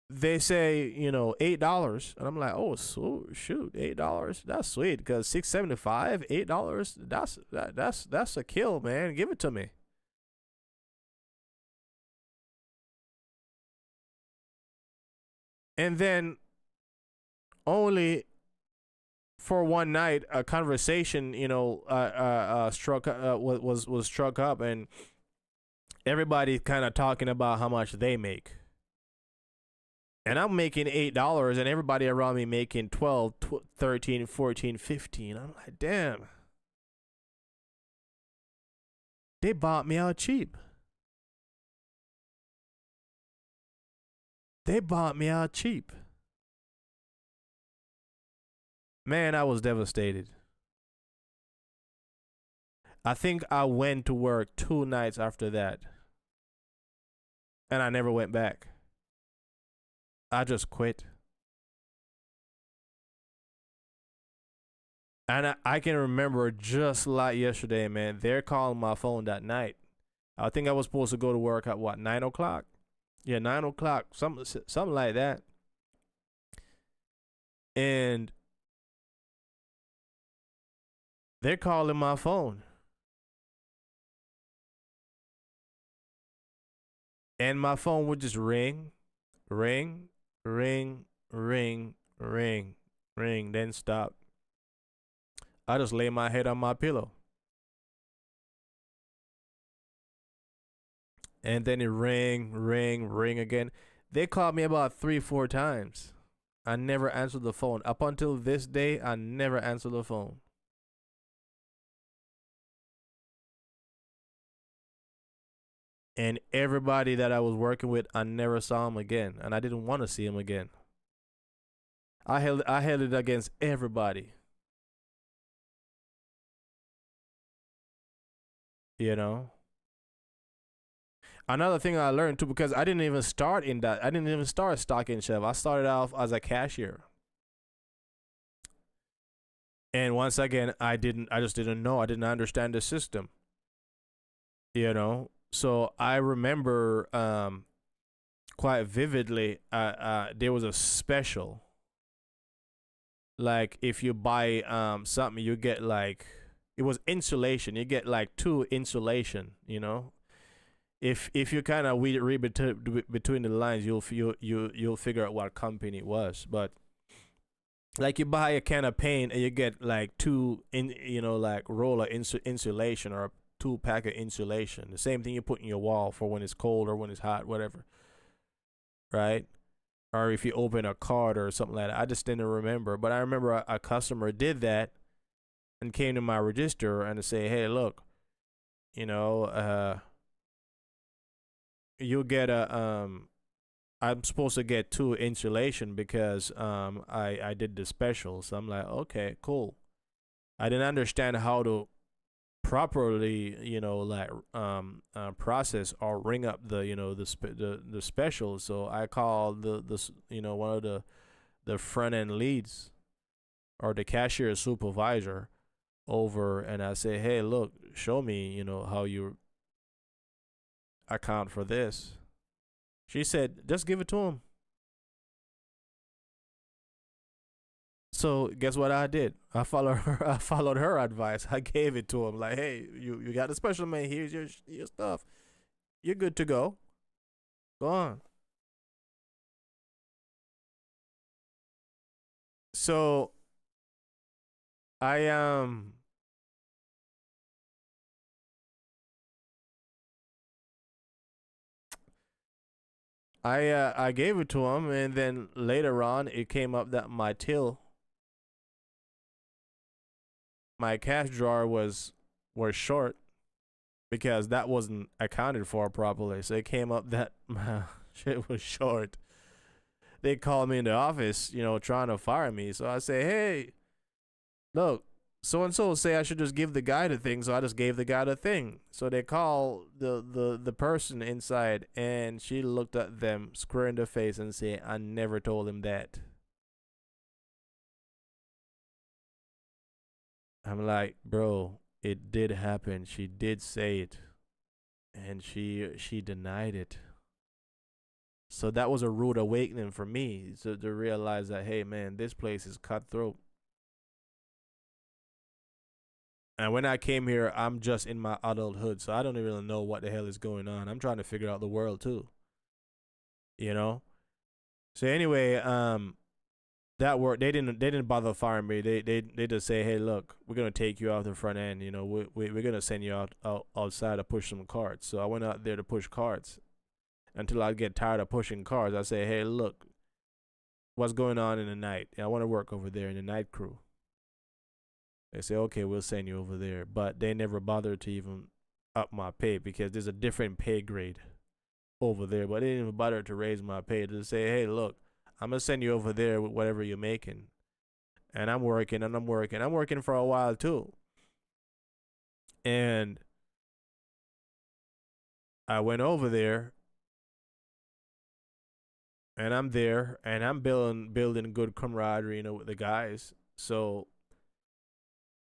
they say, you know, $8. And I'm like, oh, so shoot, $8. That's sweet, because $6.75, $8, that's a kill, man. Give it to me. And then only for one night, a conversation, you know, was struck up, and everybody kind of talking about how much they make. And I'm making $8 and everybody around me making 12, 13, 14, 15. I'm like, damn. They bought me out cheap. They bought me out cheap. Man, I was devastated. I think I went to work 2 nights after that. And I never went back. I just quit. And I can remember just like yesterday, man. They're calling my phone that night. I think I was supposed to go to work at what, 9 o'clock? Yeah, 9 o'clock, something like that. And they're calling my phone. And my phone would just ring, ring, ring, ring, ring, ring, then stop. I just lay my head on my pillow. And then it ring, ring, ring again. They called me about 3-4 times. I never answered the phone. Up until this day, I never answered the phone. And everybody that I was working with, I never saw him again. And I didn't want to see him again. I held it against everybody. You know? Another thing I learned too, because I didn't even start in that. I didn't even start stocking shelf. I started off as a cashier. And once again, I just didn't know. I didn't understand the system. You know? So I remember quite vividly, there was a special. Like if you buy something, you get like, it was insulation. You get like 2 insulation, you know? If you kind of read between the lines, you'll figure out what company it was. But like you buy a can of paint and you get like 2 like roll of insulation or 2 pack of insulation. The same thing you put in your wall for when it's cold or when it's hot, whatever. Right? Or if you open a card or something like that. I just didn't remember. But I remember a customer did that and came to my register and say, hey, look, you'll get I'm supposed to get 2 insulation because I did the special. So I'm like, okay, cool. I didn't understand how to properly, process or ring up the special. So I called the one of the front end leads or the cashier supervisor over, and I say, hey, look, show me, how you account for this. She said, just give it to him. So guess what I did? I followed her advice. I gave it to him. Like, hey, you got a special, man. Here's your stuff. You're good to go. Go on. So I gave it to him, and then later on it came up that my cash drawer was short because that wasn't accounted for properly. So it came up that my shit was short. They called me in the office, trying to fire me. So I say, hey, look, so and so say I should just give the guy the thing. So I just gave the guy the thing. So they call the person inside, and she looked at them square in the face and said, I never told him that. I'm like, bro, it did happen. She did say it, and she denied it. So that was a rude awakening for me to realize that, hey, man, this place is cutthroat. And when I came here, I'm just in my adulthood, so I don't even know what the hell is going on. I'm trying to figure out the world too. So anyway, that work they didn't bother firing me. They just say, hey, look, we're gonna take you out the front end. We're gonna send you outside to push some carts. So I went out there to push carts until I get tired of pushing carts. I say, hey, look, what's going on in the night. I want to work over there in the night crew. They say, okay, we'll send you over there. But they never bothered to even up my pay because there's a different pay grade over there. But they didn't even bother to raise my pay. To say, hey, look, I'm going to send you over there with whatever you're making. And I'm working and I'm working. I'm working for a while too. And I went over there and I'm there and I'm building good camaraderie, with the guys. So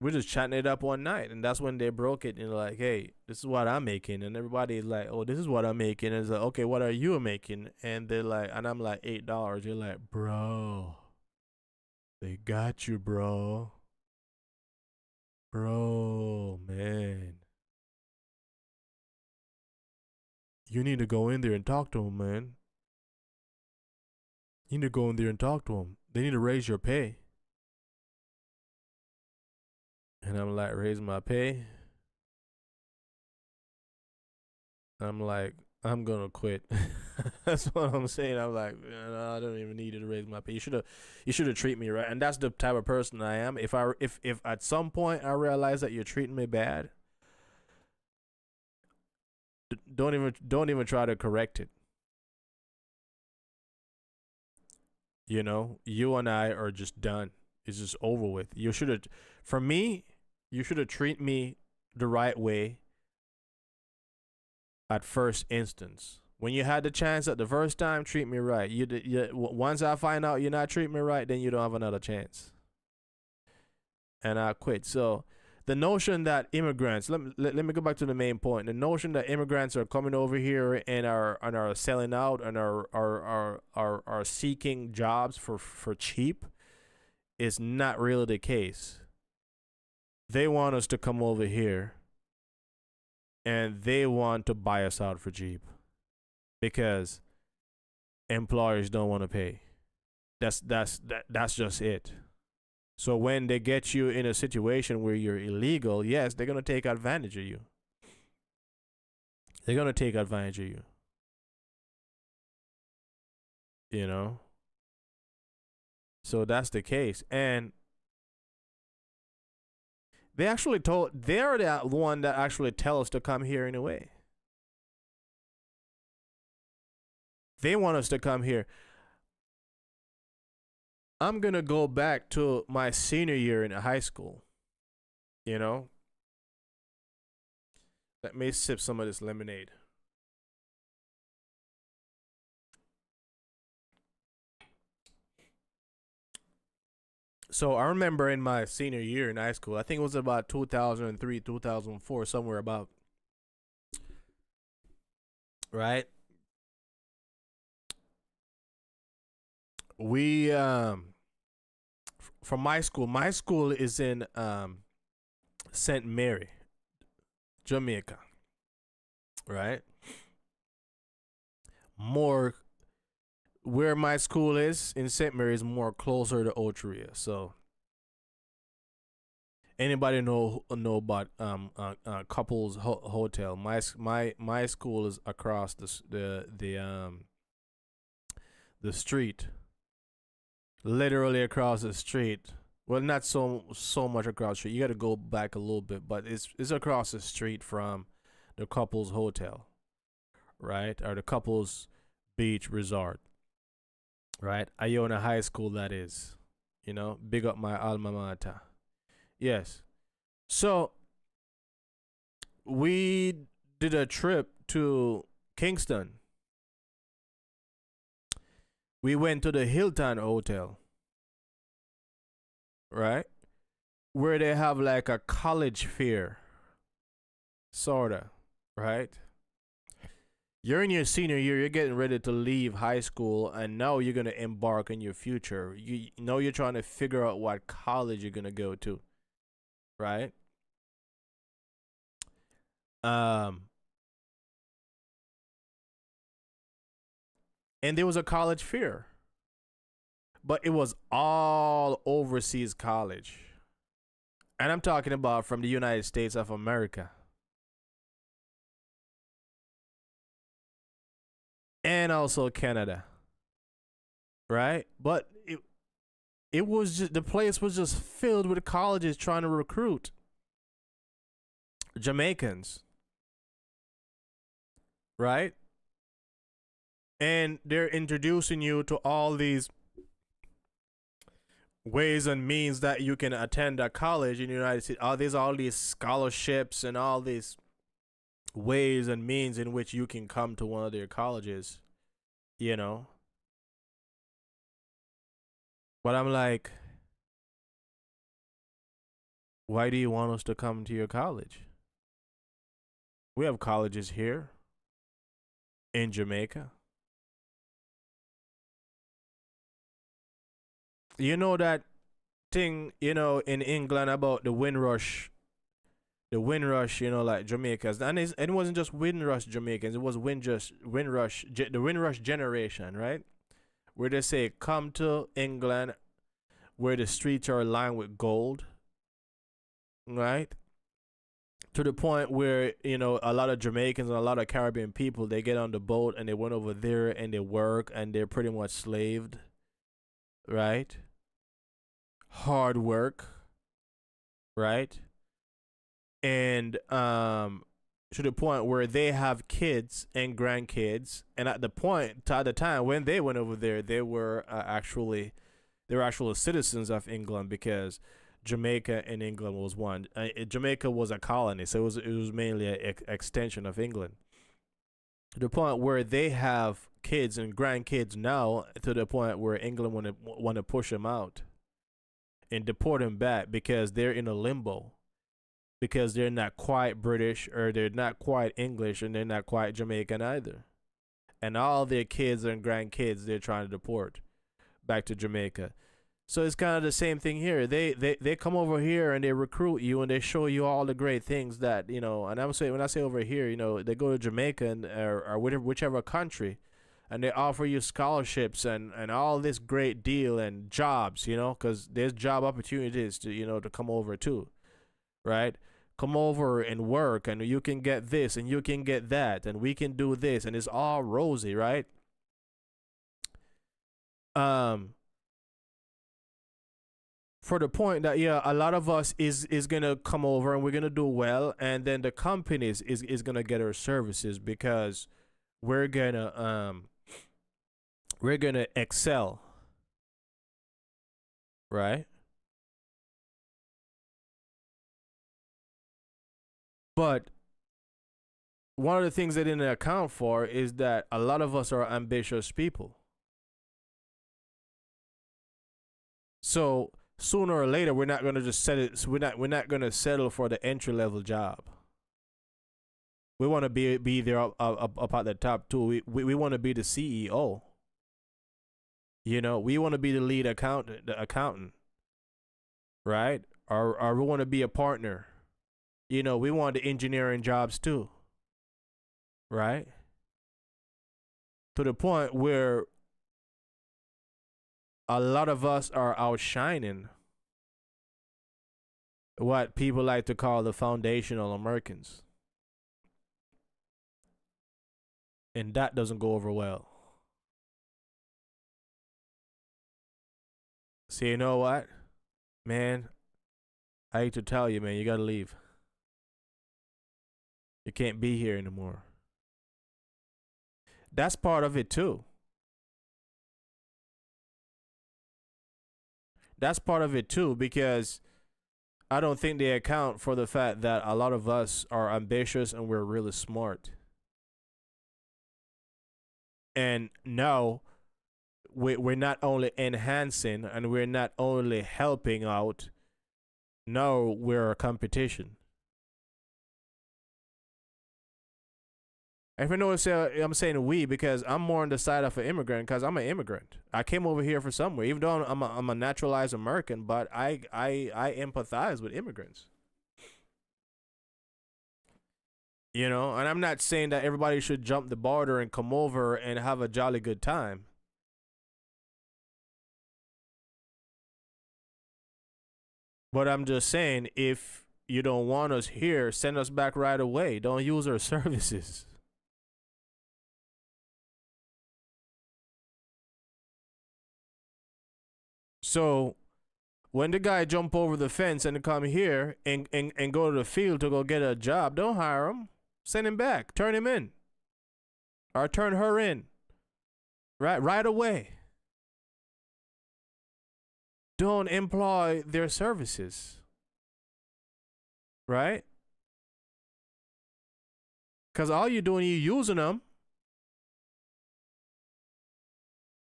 we're just chatting it up one night, and that's when they broke it and like, hey, this is what I'm making, and everybody's like, oh, this is what I'm making, and it's like, okay, what are you making? And they're like, and I'm like, $8. They're like, bro, they got you, bro, man, you need to go in there and talk to them, man. You need to go in there and talk to them. They need to raise your pay. And I'm like, raise my pay. I'm like, I'm gonna quit. That's what I'm saying. I'm like, no, I don't even need you to raise my pay. You should have treated me right. And that's the type of person I am. If at some point I realize that you're treating me bad, don't even try to correct it. You and I are just done. It's just over with. For me, you should have treated me the right way at first instance. When you had the chance at the first time, treat me right. Once I find out you're not treating me right, then you don't have another chance. And I quit. So the notion that immigrants, let me go back to the main point. The notion that immigrants are coming over here and are selling out and are seeking jobs for cheap is not really the case. They want us to come over here and they want to buy us out for cheap because employers don't want to pay. That's just it. So when they get you in a situation where you're illegal, yes, they're going to take advantage of you. They're going to take advantage of you. So that's the case. And they're the one that actually tell us to come here in a way. They want us to come here. I'm going to go back to my senior year in high school. Let me sip some of this lemonade. So I remember in my senior year in high school, I think it was about 2003, 2004, somewhere about, right? We from my school is in St. Mary, Jamaica, right? More where my school is in St. Mary is more closer to Otria. So anybody know about Couples Hotel? My school is across the street. Literally across the street. Well, not so much across the street. You got to go back a little bit, but it's across the street from the Couples Hotel, right? Or the Couples Beach Resort, right? Iona High School, that is. Big up my alma mater. Yes. So we did a trip to Kingston. We went to the Hilton Hotel, right? Where they have like a college fair, sorta, right? You're in your senior year, you're getting ready to leave high school, and now you're going to embark on your future. You're trying to figure out what college you're going to go to, right? And there was a college fair, but it was all overseas college. And I'm talking about from the United States of America. And also Canada. right? But it was just, the place was just filled with colleges trying to recruit Jamaicans, right? And they're introducing you to all these ways and means that you can attend a college in the United States. All these scholarships and all these ways and means in which you can come to one of their colleges, you know. But I'm like, why do you want us to come to your college? We have colleges here in Jamaica. You know that thing, in England about the Windrush, like Jamaicans, and it wasn't just Windrush Jamaicans, it was the Windrush generation, right? Where they say, come to England, where the streets are lined with gold, right? To the point where, a lot of Jamaicans and a lot of Caribbean people, they get on the boat and they went over there and they work and they're pretty much slaved, right? Hard work, right? And to the point where they have kids and grandkids, and at the time when they went over there, they were actual citizens of England, because Jamaica and England was one. Jamaica was a colony, so it was mainly an extension of England. To the point where they have kids and grandkids now, to the point where England want to push them out and deport them back because they're in a limbo, because they're not quite British, or they're not quite English, and they're not quite Jamaican either. And all their kids and grandkids they're trying to deport back to Jamaica. So it's kind of the same thing here. They come over here and they recruit you and they show you all the great things that, and I'm saying, when I say over here, they go to Jamaica or whichever country, and they offer you scholarships and all this great deal and jobs, because there's job opportunities to come over too, right? Come over and work, and you can get this and you can get that, and we can do this, and it's all rosy, right? For the point that, yeah, a lot of us is gonna come over and we're gonna do well, and then the companies is gonna get our services because we're gonna excel, right? But one of the things they didn't account for is that a lot of us are ambitious people. So sooner or later, we're not gonna just set it. We're not gonna settle for the entry level job. We want to be there up at the top too. We want to be the CEO. We want to be the lead accountant, right? Or we want to be a partner. We want the engineering jobs too, right? To the point where a lot of us are outshining what people like to call the foundational Americans. And that doesn't go over well. So you know what, man? I hate to tell you, man, you gotta leave. You can't be here anymore. That's part of it too. That's part of it too, because I don't think they account for the fact that a lot of us are ambitious and we're really smart. And now we're not only enhancing and we're not only helping out, now we're a competition. If you notice, I'm saying we because I'm more on the side of an immigrant, because I'm an immigrant. I came over here for somewhere, even though I'm a naturalized American, but I empathize with immigrants. And I'm not saying that everybody should jump the border and come over and have a jolly good time. But I'm just saying, if you don't want us here, send us back right away. Don't use our services. So when the guy jump over the fence and come here and go to the field to go get a job, don't hire him. Send him back. Turn him in. Or turn her in. Right away. Don't employ their services. Right? Because all you're doing, you're using them.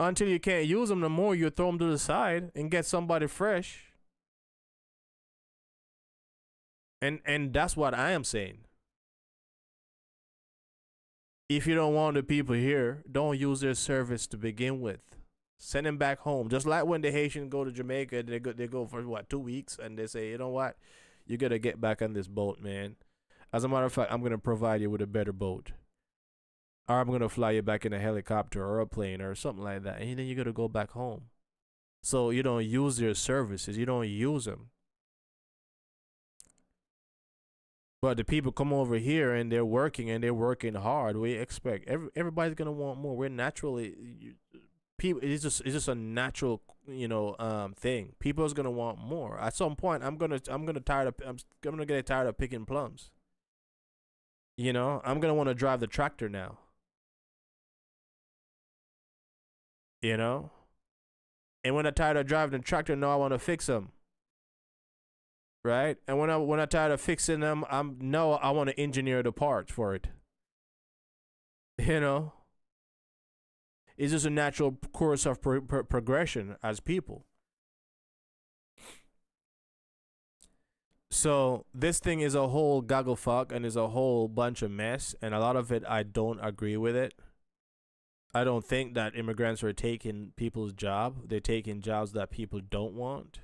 Until you can't use them no more, you throw them to the side and get somebody fresh. And that's what I am saying. If you don't want the people here, don't use their service to begin with. Send them back home. Just like when the Haitians go to Jamaica, they go for what, 2 weeks, and they say, you know what, you gotta get back on this boat, man. As a matter of fact, I'm gonna provide you with a better boat, or I'm gonna fly you back in a helicopter or a plane or something like that, and then you gotta go back home. So you don't use their services. You don't use them. But the people come over here and they're working hard. We expect everybody's gonna want more. We're naturally people. It's just a natural thing. People's gonna want more. At some point, I'm gonna get tired of picking plums. I'm gonna want to drive the tractor now. And when I'm tired of driving the tractor, now I want to fix them. Right? And when I'm tired of fixing them, I want to engineer the parts for it. It's just a natural course of progression as people. So this thing is a whole goggle fuck and is a whole bunch of mess, and a lot of it I don't agree with it. I don't think that immigrants are taking people's job. They're taking jobs that people don't want.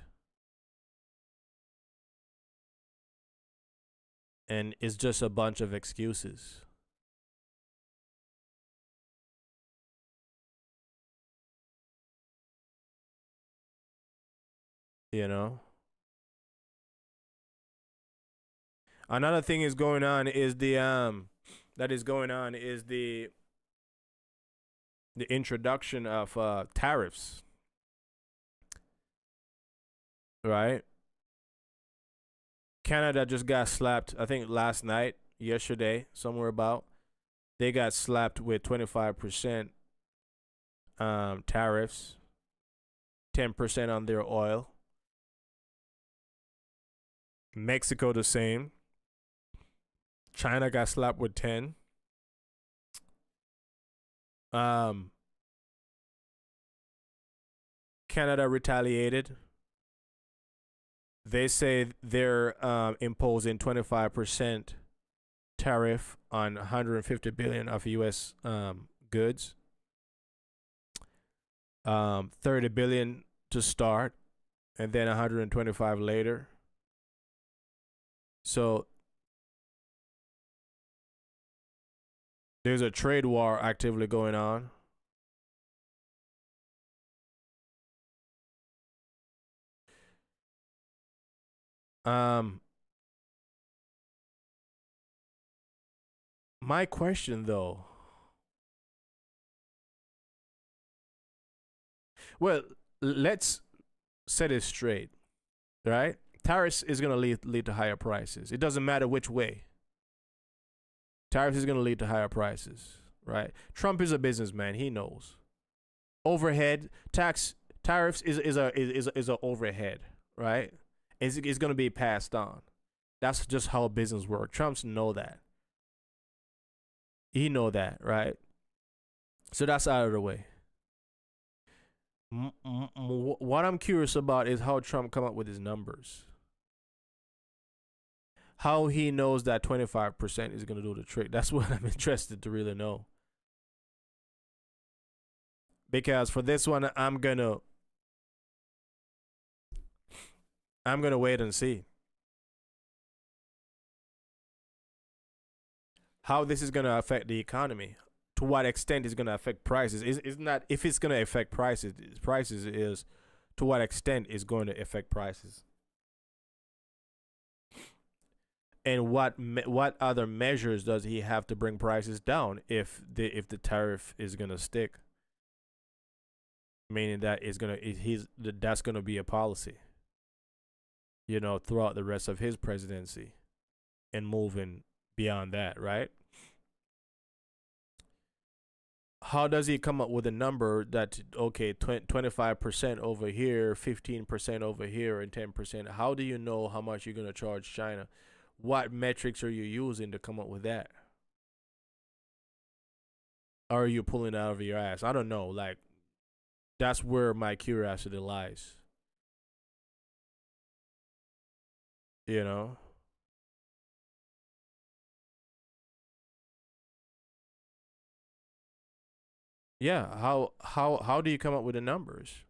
And it's just a bunch of excuses. Another thing is going on is the introduction of tariffs. Right? Canada just got slapped, I think yesterday, somewhere about. They got slapped with 25% tariffs, 10% on their oil. Mexico the same. China got slapped with 10. Canada retaliated. They say they're imposing 25% tariff on 150 billion of U.S. Goods. 30 billion to start, and then 125 later. So there's a trade war actively going on. My question though. Well, let's set it straight, right? Tariffs is going to lead to higher prices. It doesn't matter which way. Tariffs is going to lead to higher prices, right? Trump is a businessman. He knows. Overhead tariffs is a overhead, right? It's going to be passed on. That's just how business works. Trumps know that. He know that, right? So that's out of the way. What I'm curious about is how Trump come up with his numbers. How he knows that 25% is going to do the trick. That's what I'm interested to really know. Because for this one, I'm going to wait and see how this is going to affect the economy. To what extent it's going to affect prices. It's not if it's going to affect prices. Prices is to what extent it's going to affect prices. And what other measures does he have to bring prices down if the tariff is going to stick? meaning that that's gonna be a policy, throughout the rest of his presidency and moving beyond that, right? How does he come up with a number that, okay, 25% over here, 15% over here, and 10%? How do you know how much you're gonna charge China? What metrics are you using to come up with that? Or are you pulling it out of your ass? I don't know. Like, that's where my curiosity lies. You know? Yeah. How do you come up with the numbers?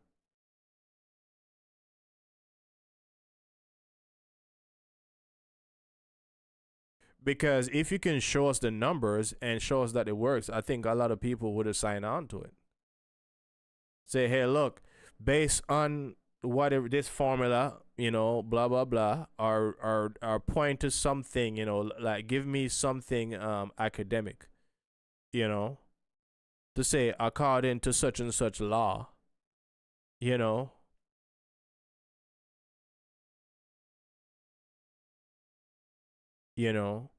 Because if you can show us the numbers and show us that it works, I think a lot of people would have signed on to it. Say, hey, look, based on whatever this formula, blah blah blah, are point to something, like give me something academic, you know, to say according to such and such law, you know, you know,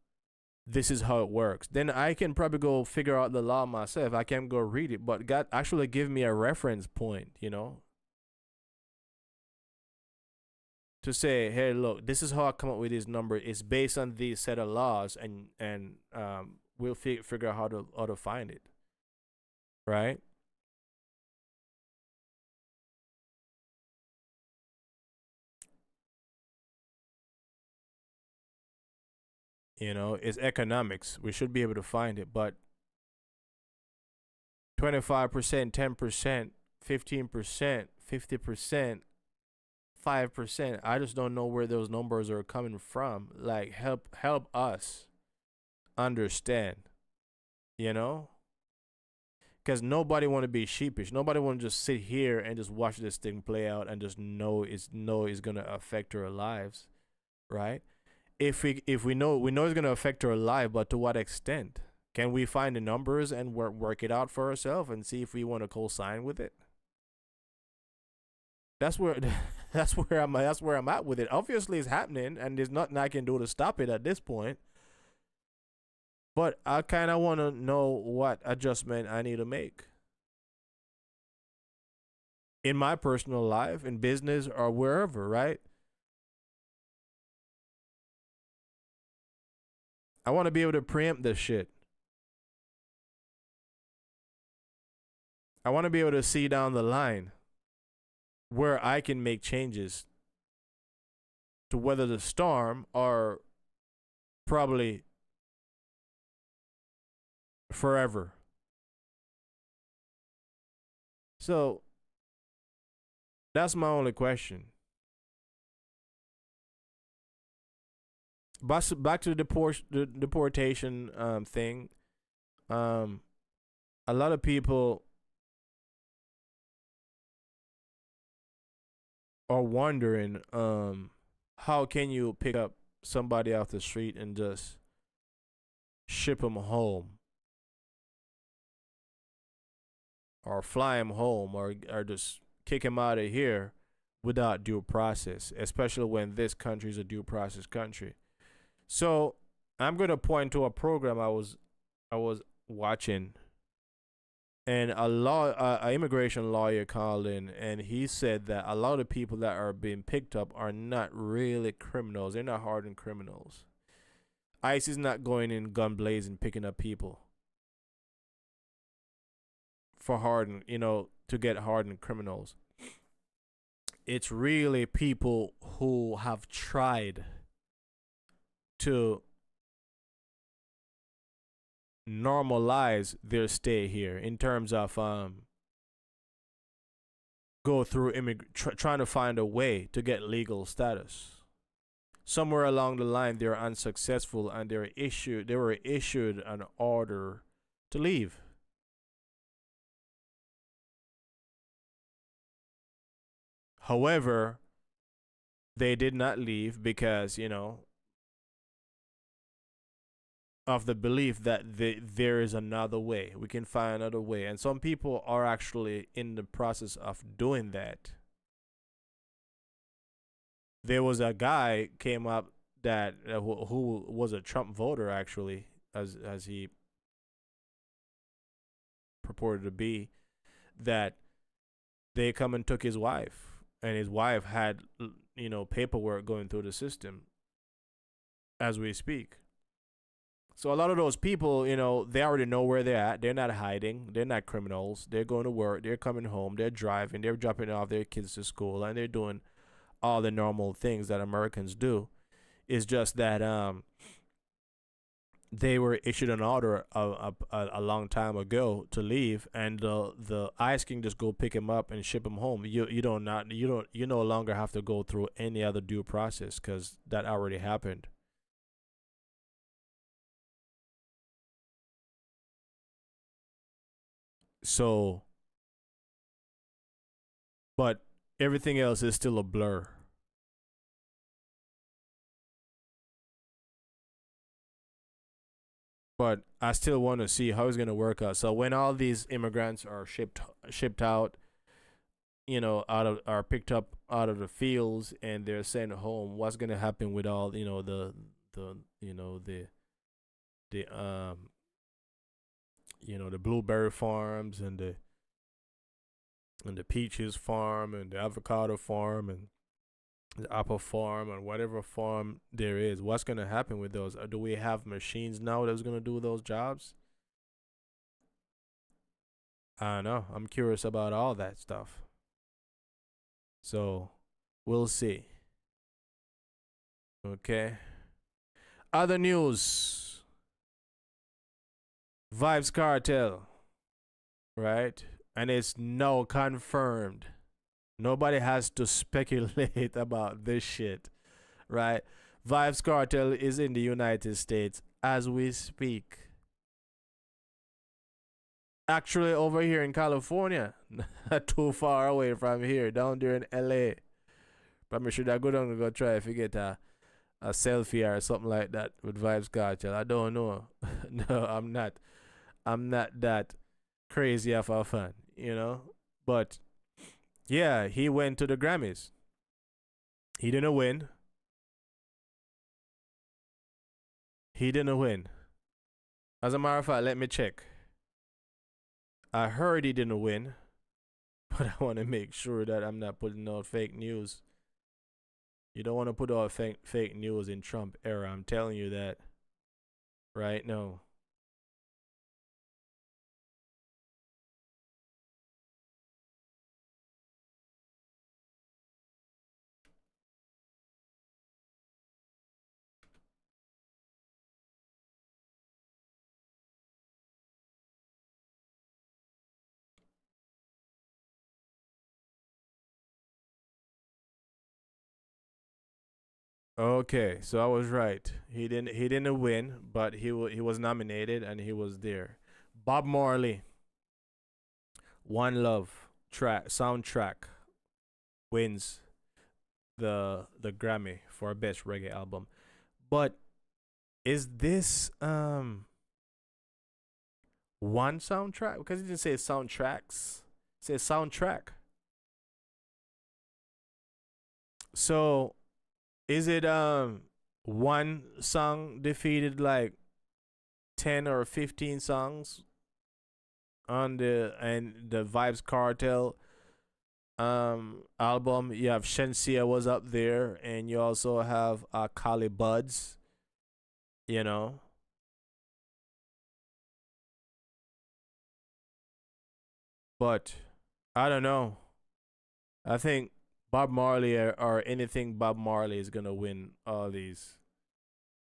this is how it works. Then I can probably go figure out the law myself. I can go read it, but God actually give me a reference point, to say, hey, look, this is how I come up with this number. It's based on these set of laws, and we'll figure out how to find it, right? It's economics. We should be able to find it, but 25%, 10%, 15%, 50%, 5%. I just don't know where those numbers are coming from. Like, help us understand, you know? Because nobody want to be sheepish. Nobody want to just sit here and just watch this thing play out and just know it's gonna affect our lives, right? If we know it's gonna affect our life, but to what extent? Can we find the numbers and work it out for ourselves and see if we want to co-sign with it? That's where that's where I'm at with it. Obviously, it's happening, and there's nothing I can do to stop it at this point. But I kind of want to know what adjustment I need to make in my personal life, in business, or wherever. Right? I want to be able to preempt this shit. I want to be able to see down the line where I can make changes to weather the storm or probably forever. So that's my only question. Back to the deportation thing. Um, a lot of people are wondering, how can you pick up somebody off the street and just ship them home or fly them home or just kick them out of here without due process, especially when this country is a due process country. So I'm gonna point to a program I was watching, and a immigration lawyer called in, and he said that a lot of people that are being picked up are not really criminals. They're not hardened criminals. ICE is not going in gun blazing picking up people for hardened, to get hardened criminals. It's really people who have tried to normalize their stay here in terms of go through trying to find a way to get legal status. Somewhere along the line, they're unsuccessful and they were issued an order to leave. However, they did not leave because of the belief that there is another way. We can find another way. And some people are actually in the process of doing that. There was a guy came up that who was a Trump voter actually, as he purported to be, that they come and took his wife, and his wife had paperwork going through the system as we speak. So a lot of those people, they already know where they're at. They're not hiding. They're not criminals. They're going to work. They're coming home. They're driving. They're dropping off their kids to school, and they're doing all the normal things that Americans do. It's just that they were issued an order a long time ago to leave, and the ICE can just go pick him up and ship him home. You no longer have to go through any other due process because that already happened. So, but everything else is still a blur. But I still want to see how it's gonna work out. So when all these immigrants are shipped out, out of are picked up out of the fields and they're sent home, what's gonna happen with all the the the blueberry farms and the peaches farm and the avocado farm and the apple farm and whatever farm there is? What's gonna happen with those? Do we have machines now that's gonna do those jobs? I don't know. I'm curious about all that stuff. So we'll see. Okay. Other news. Vybz Kartel, right? And it's now confirmed. Nobody has to speculate about this shit, right? Vybz Kartel is in the United States as we speak. Actually, over here in California, not too far away from here, down there in LA. But I'm sure I go down and go try if you get a selfie or something like that with Vybz Kartel. I don't know. No, I'm not. I'm not that crazy of a fan, But yeah, he went to the Grammys. He didn't win. He didn't win. As a matter of fact, let me check. I heard he didn't win, but I want to make sure that I'm not putting out fake news. You don't want to put out fake news in Trump era. I'm telling you that right now. Okay, so I was right. He didn't win, but he was nominated and he was there. Bob Marley, One Love soundtrack wins the Grammy for best reggae album. But is this one soundtrack? Because it didn't say soundtracks. It says soundtrack. So is it one song defeated like 10 or 15 songs on the Vybz Kartel album? You have Shensia was up there, and you also have Kali Buds, you know. But I don't know. I think Bob Marley or anything Bob Marley is gonna win all these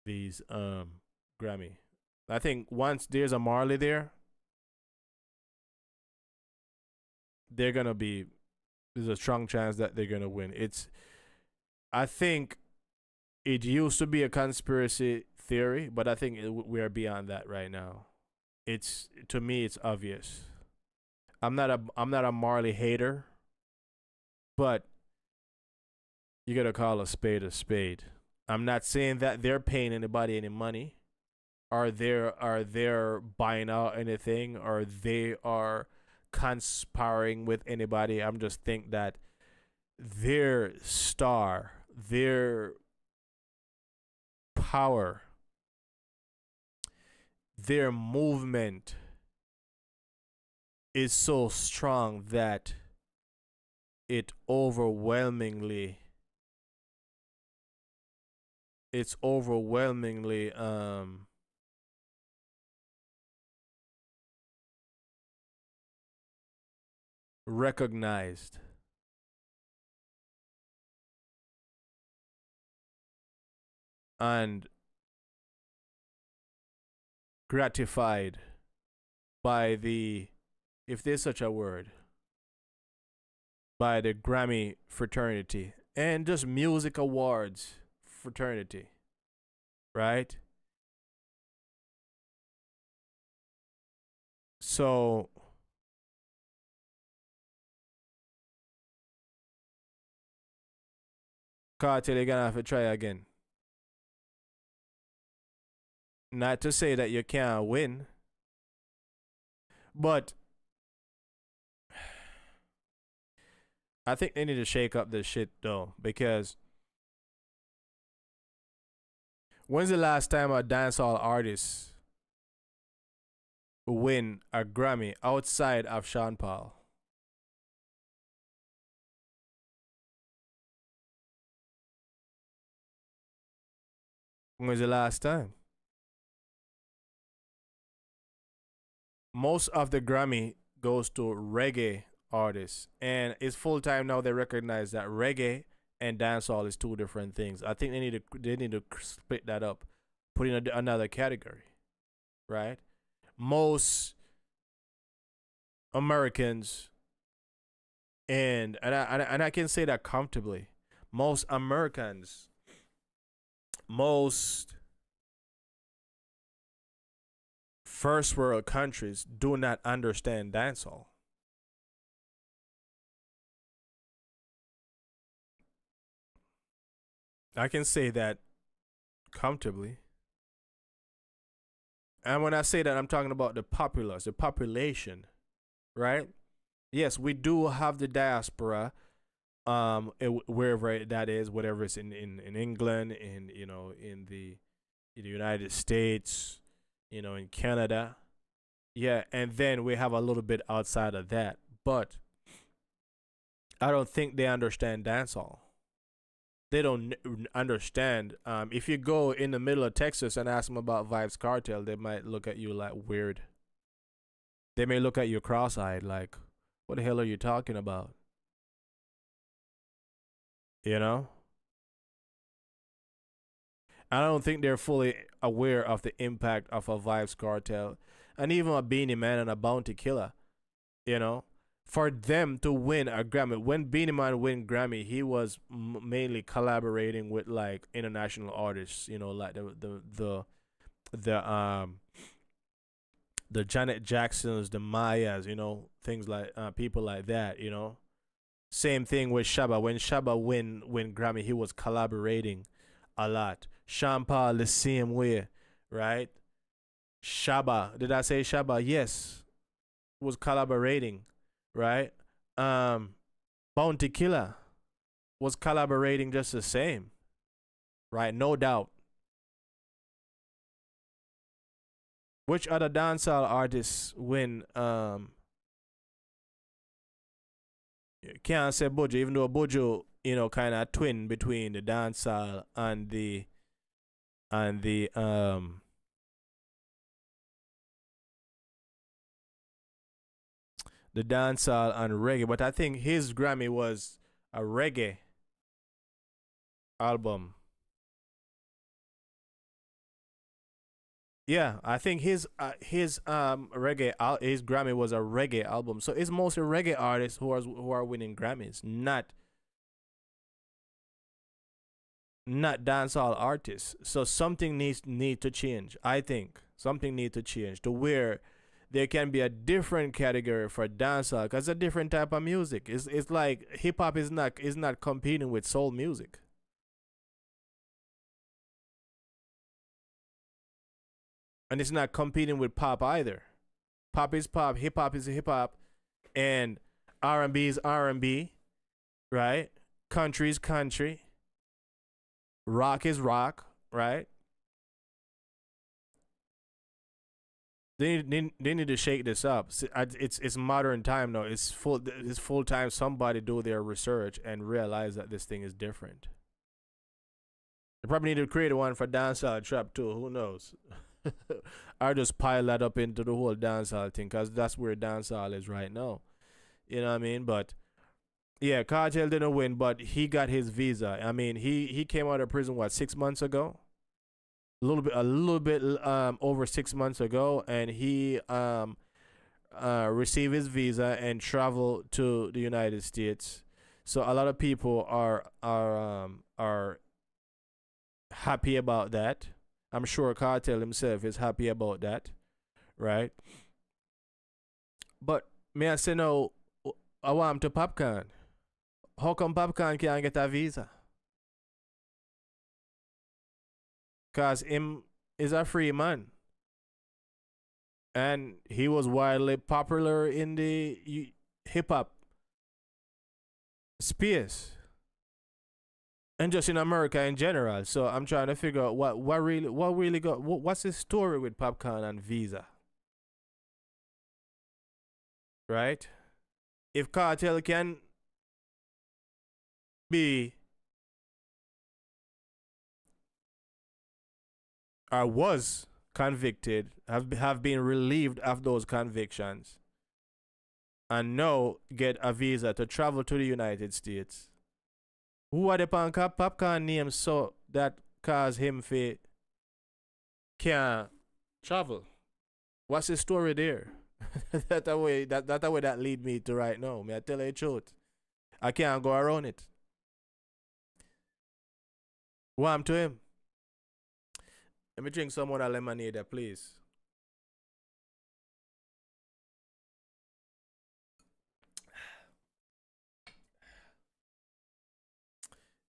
Grammy. I think once there's a Marley there, they're gonna be there's a strong chance that they're gonna win. I think it used to be a conspiracy theory, but I think we're beyond that right now. It's to me, it's obvious. I'm not a Marley hater, but you gotta call a spade a spade. I'm not saying that they're paying anybody any money. are they buying out anything, or they are conspiring with anybody. I'm just think that their star, their power, their movement is so strong that it overwhelmingly it's overwhelmingly recognized and gratified by the, if there's such a word, by the Grammy fraternity and just music awards fraternity, right? So Kartel, you're gonna have to try again. Not to say that you can't win, but I think they need to shake up this shit though, because when's the last time a dancehall artist win a Grammy outside of Sean Paul? When was the last time? Most of the Grammy goes to reggae artists, and it's full time now. They recognize that reggae and dancehall is two different things. I think they need to split that up, put in another category, right? Most Americans, and I can say that comfortably. Most Americans, most first world countries do not understand dancehall. I can say that comfortably. And when I say that, I'm talking about the populace, the population, right? Yes, we do have the diaspora, wherever that is, whatever it's in England, in in the United States, in Canada. Yeah, and then we have a little bit outside of that. But I don't think they understand dancehall. They don't understand. If you go in the middle of Texas and ask them about Vybz Cartel, they might look at you like weird. They may look at you cross-eyed, like, "What the hell are you talking about?" You know. I don't think they're fully aware of the impact of a Vybz Cartel, and even a Beanie Man and a Bounty Killer. You know, for them to win a Grammy, when Beanie Man win Grammy, he was mainly collaborating with like international artists. Like the the Janet Jacksons, the Mayas. Things like people like that. Same thing with Shabba. When Shabba win Grammy, he was collaborating a lot. Sean Paul the same way, right? Shabba, did I say Shabba? Yes, was collaborating, right? Bounty Killer was collaborating just the same, right? No doubt. Which other dancehall artists win? Can't say Buju, even though Buju, kind of twin between the dancehall and the dancehall and reggae. But I think his Grammy was a reggae album. Yeah, I think his Grammy was a reggae album. So it's mostly reggae artists who are winning Grammys, not dancehall artists. So something need to change. I think something need to change to where there can be a different category for dancehall, because it's a different type of music. It's like hip hop is not competing with soul music. And it's not competing with pop either. Pop is pop, hip hop is hip hop, and R&B is R&B, right? Country is country. Rock is rock, right? They need to shake this up. It's modern time now. It's full time. Somebody do their research and realize that this thing is different. They probably need to create one for dancehall trap too. Who knows? Or just pile that up into the whole dancehall thing, cause that's where dancehall is right now. You know what I mean? But yeah, Kartel didn't win, but he got his visa. I mean, he came out of prison what 6 months ago, a little bit over 6 months ago, and he received his visa and traveled to the United States. So a lot of people are happy about that. I'm sure Kartel himself is happy about that, right? But me I say no, I want him to Popcorn. How come Popcorn can't get a visa? Cause him is a free man, and he was widely popular in the hip hop space, and just in America in general. So I'm trying to figure out what's the story with Popcorn and visa, right? If Kartel can be or was convicted, have been relieved of those convictions, and now get a visa to travel to the United States. Who are the Popcorn names so that cause him fit can't travel? What's the story there? That the way that lead me to right now. May I tell you the truth? I can't go around it. Warm to him. Let me drink some more lemonade there, please.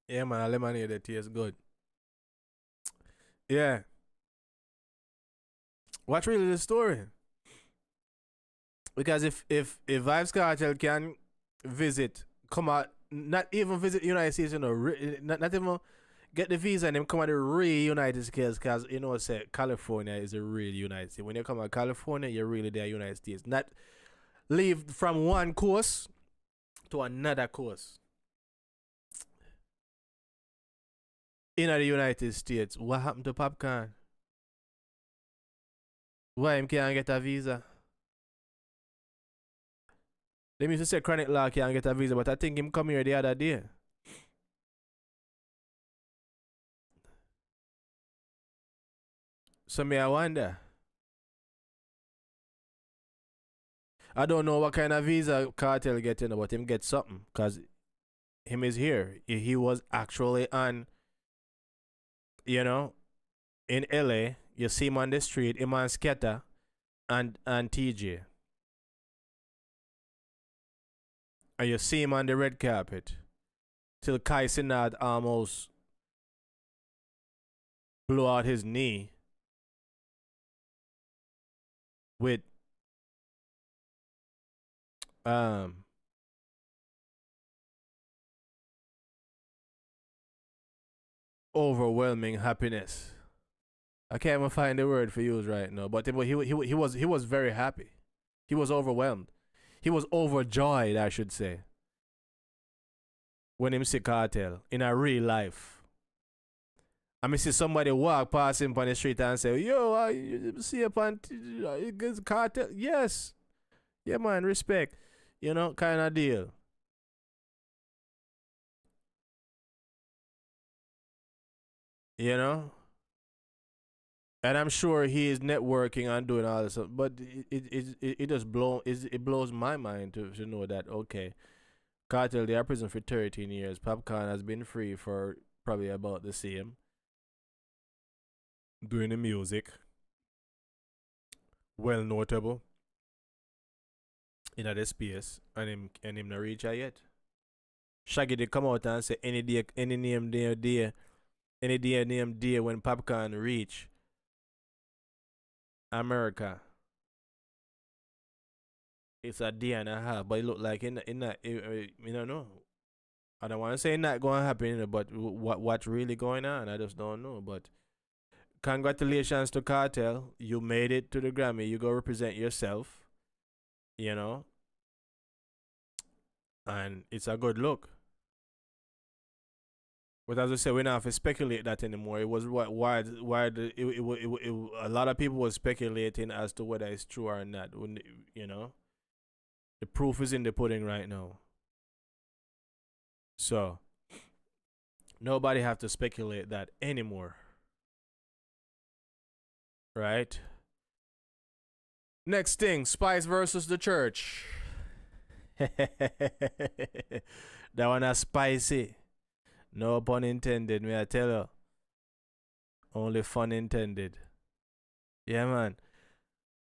Yeah, man, lemonade that tastes good. Yeah. What's really the story? Because if Vybz Kartel can visit, come out, not even visit United States, you know, not even get the visa and then come out the real United States, because you know, say California is a real United States. When you come out California, you're really there United States. Not leave from one coast to another coast. In the United States, what happened to Popcorn? Why him can't get a visa? They used to say Chronic Law can't get a visa, but I think him come here the other day. So me I wonder. I don't know what kind of visa Kartel getting, but him get something, cause him is here. He was actually on, you know, in LA. You see him on the street, him and Sketta and TJ. And you see him on the red carpet. Till Kai Sinat almost blew out his knee with overwhelming happiness. I can't even find the word for use right now, but he was very happy. He was overwhelmed. He was overjoyed, I should say, when him see Kartel in a real life. I mean, see somebody walk past him on the street and say, "Yo, I see a Kartel." Yes, yeah, man, respect. You know, kind of deal. You know, and I'm sure he is networking and doing all this stuff. But it just blows my mind to know that okay, Kartel they are prison for 13 years. Popcorn has been free for probably about the same. Doing the music, well notable in the space, and him not reach her yet. Shaggy they come out and say any day, any name day, any day name day when Popcorn reach America. It's a day and a half, but it look like in that you don't know. I don't want to say not going to happen, but what's really going on, I just don't know. But congratulations to Kartel, you made it to the Grammy. You go represent yourself, you know, and it's a good look. But as I said, we don't have to speculate that anymore. It was a lot of people were speculating as to whether it's true or not. When you know, the proof is in the pudding right now. So nobody have to speculate that anymore, right? Next thing, Spice versus the Church. That one is spicy. No pun intended, may I tell you. Only fun intended. Yeah, man.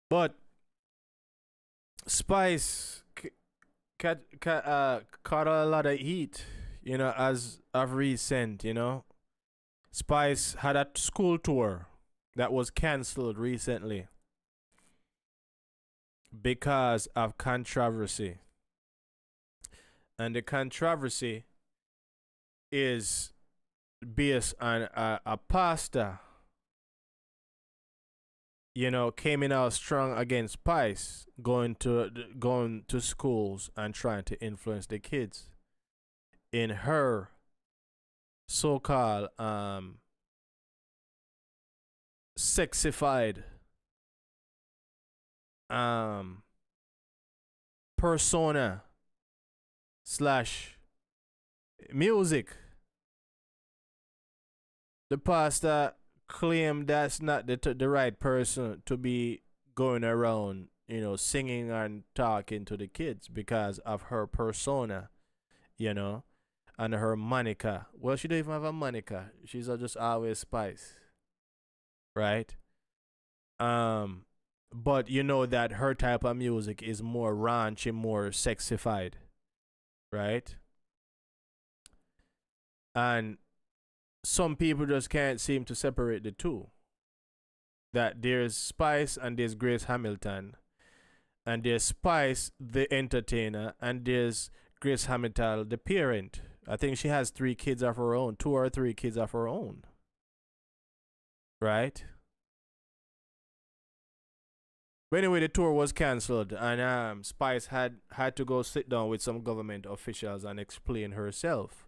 But Spice caught a lot of heat, as of recent, Spice had a school tour that was cancelled recently because of controversy. And the controversy is based on a pastor, came in out strong against Spice, going to schools and trying to influence the kids in her so-called sexified persona slash music. The pastor claimed that's not the right person to be going around, singing and talking to the kids because of her persona, and her moniker. Well, she don't even have a moniker. She's just always Spice, right? But you know that her type of music is more raunchy, more sexified, right? And some people just can't seem to separate the two. That there's Spice and there's Grace Hamilton, and there's Spice the entertainer, and there's Grace Hamilton the parent. I think she has 3 kids of her own, 2 or 3 kids of her own, right? But anyway, the tour was cancelled, and Spice had to go sit down with some government officials and explain herself.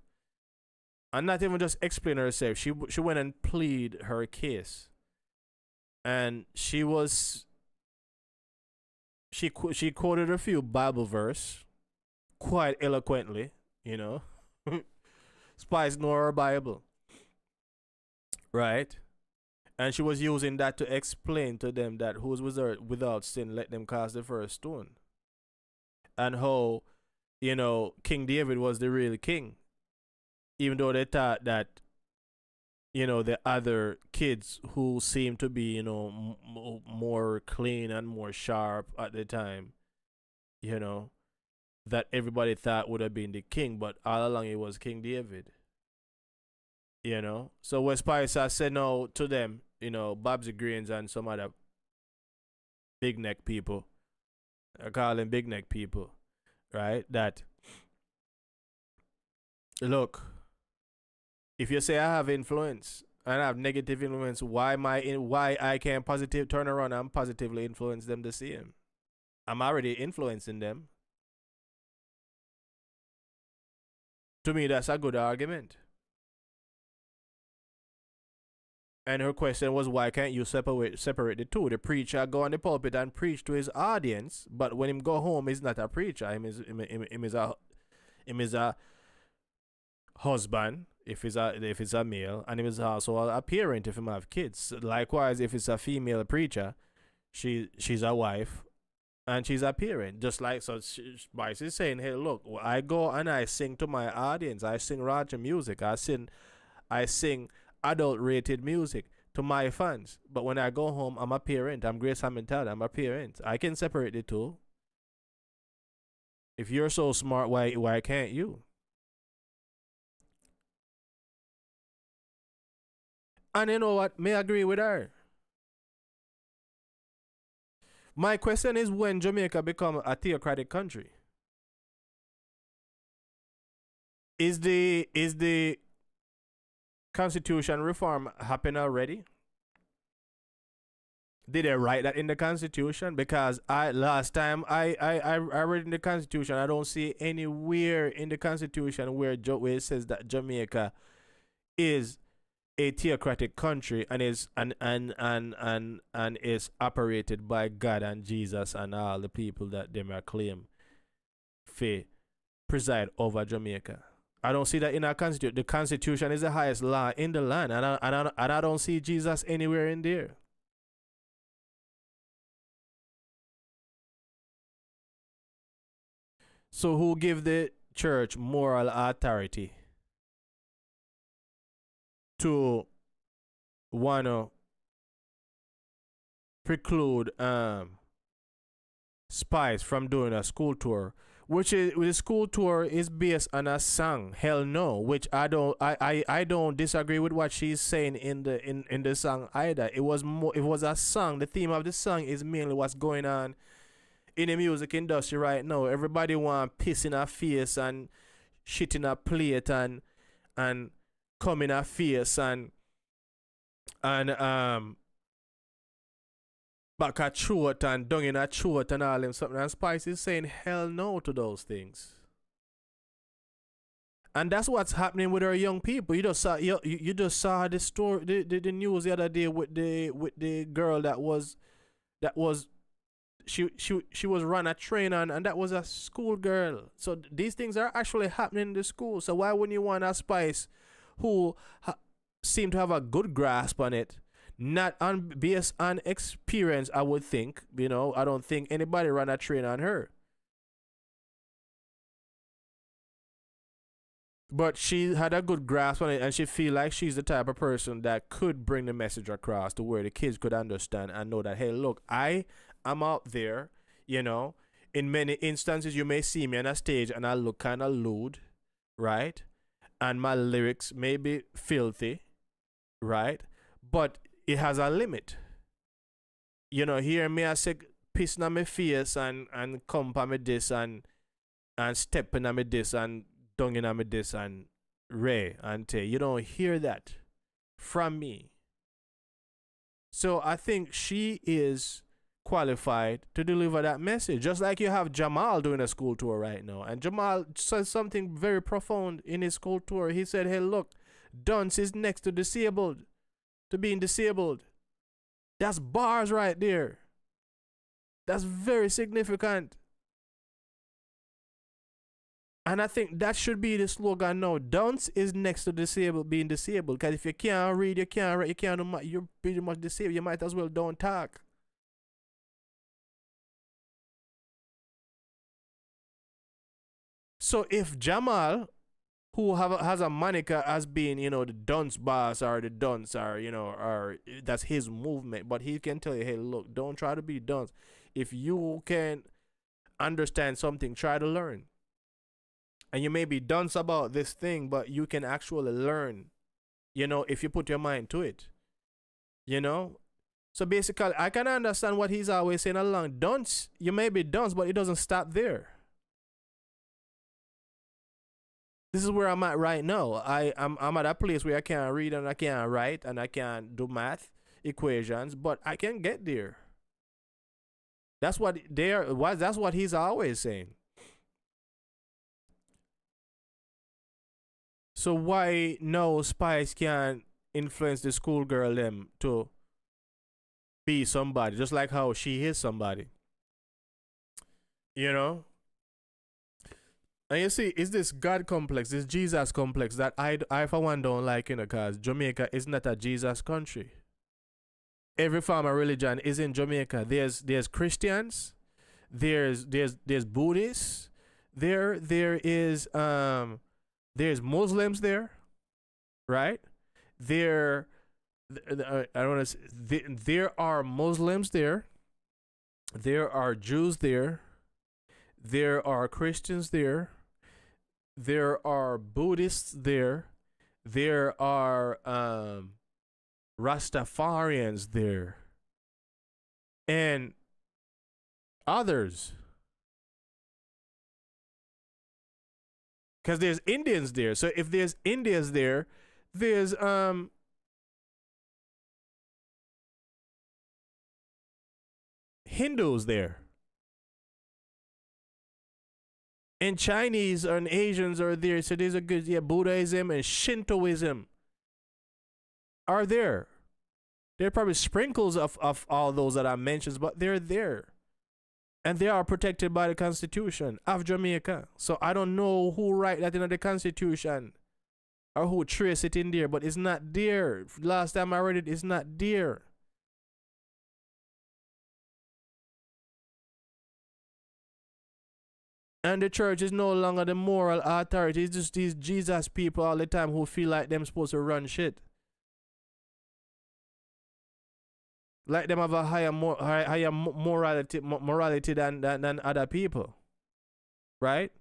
And not even just explain herself. She went and plead her case, and she quoted a few Bible verse quite eloquently. Spice know her Bible, right? And she was using that to explain to them that who's without sin, let them cast the first stone. And how, King David was the real king. Even though they thought that, the other kids who seemed to be, more clean and more sharp at the time, that everybody thought would have been the king, but all along it was King David. So when Spice said no to them, Vybz Greens and some other big neck people, I call them big neck people, right? That, look, if you say I have influence and I have negative influence, why I can't turn around and positively influence them the same? I'm already influencing them. To me, that's a good argument. And her question was, why can't you separate the two? The preacher go on the pulpit and preach to his audience, but when him go home, he's not a preacher. Him is a husband if it's a male, and him is also a parent if him have kids. Likewise, if it's a female preacher, she's a wife, and she's a parent. Just like so, Spice is saying, hey, look, I go and I sing to my audience. I sing Roger music. I sing adult rated music to my fans. But when I go home, I'm a parent. I'm Grace Hamilton. I'm a parent. I can separate the two. If you're so smart, why can't you? And you know what? May agree with her. My question is when Jamaica become a theocratic country. Is the constitution reform happen already? Did they write that in the constitution? Because I last time I read in the constitution, I don't see anywhere in the constitution where it says that Jamaica is a theocratic country and is operated by God and Jesus and all the people that they may claim to preside over Jamaica. I don't see that in our constitution. The constitution is the highest law in the land, and I don't see Jesus anywhere in there. So who give the church moral authority to wanna preclude Spice from doing a school tour, which is the school tour is based on a song, Hell No, which I don't disagree with what she's saying in the song either. It was a song. The theme of the song is mainly what's going on in the music industry right now. Everybody want piss in her face and shit in her plate and come in her face and back her throat and dung in her throat and all them something. And Spice is saying hell no to those things. And that's what's happening with our young people. You just saw the story, the news the other day with the girl that was she was run a train on, and that was a school girl. So these things are actually happening in the school. So why wouldn't you want a Spice who seem to have a good grasp on it, not based on experience? I would think, I don't think anybody ran a train on her. But she had a good grasp on it, and she feel like she's the type of person that could bring the message across to where the kids could understand and know that, hey, look, I'm out there, In many instances, you may see me on a stage and I look kind of lewd, right? And my lyrics may be filthy, right? But it has a limit. Hear me I say pissing on my face and come on me this and stepping on me this and dunging on me this and ray and tay. You don't hear that from me. So I think she is qualified to deliver that message. Just like you have Jamal doing a school tour right now. And Jamal says something very profound in his school tour. He said, hey, look, dunce is next to being disabled. That's bars right there. That's very significant. And I think that should be the slogan now. Dunce is next to being disabled. Because if you can't read, you can't write, you're pretty much disabled. You might as well don't talk. So if Jamal, who has a moniker as being, the dunce boss or the dunce or that's his movement, but he can tell you, hey, look, don't try to be dunce. If you can understand something, try to learn. And you may be dunce about this thing, but you can actually learn, if you put your mind to it. So basically, I can understand what he's always saying along. Dunce, you may be dunce, but it doesn't stop there. This is where I'm at right now. I'm at a place where I can't read and I can't write and I can't do math equations, but I can get there. That's what he's always saying. So why no Spice can influence the schoolgirl them to be somebody, just like how she is somebody? And you see, it's this God complex, this Jesus complex that I for one don't like, because Jamaica is not a Jesus country. Every form of religion is in Jamaica. There's Christians, there's Buddhists, there's Muslims there, right? There are Muslims there. There are Jews there. There are Christians there. There are Buddhists there. There are Rastafarians there. And Others. Because there's Indians there. So if there's Indians there, there's Hindus there. And Chinese and Asians are there. So there's a good, yeah, Buddhism and Shintoism are there. There are probably sprinkles of all those that I mentioned, but they're there. And they are protected by the Constitution of Jamaica. So I don't know who write that in the Constitution or who trace it in there, but it's not there. Last time I read it, it's not there. And the church is no longer the moral authority. It's just these Jesus people all the time who feel like them supposed to run shit. Like them have a higher morality than other people. Right?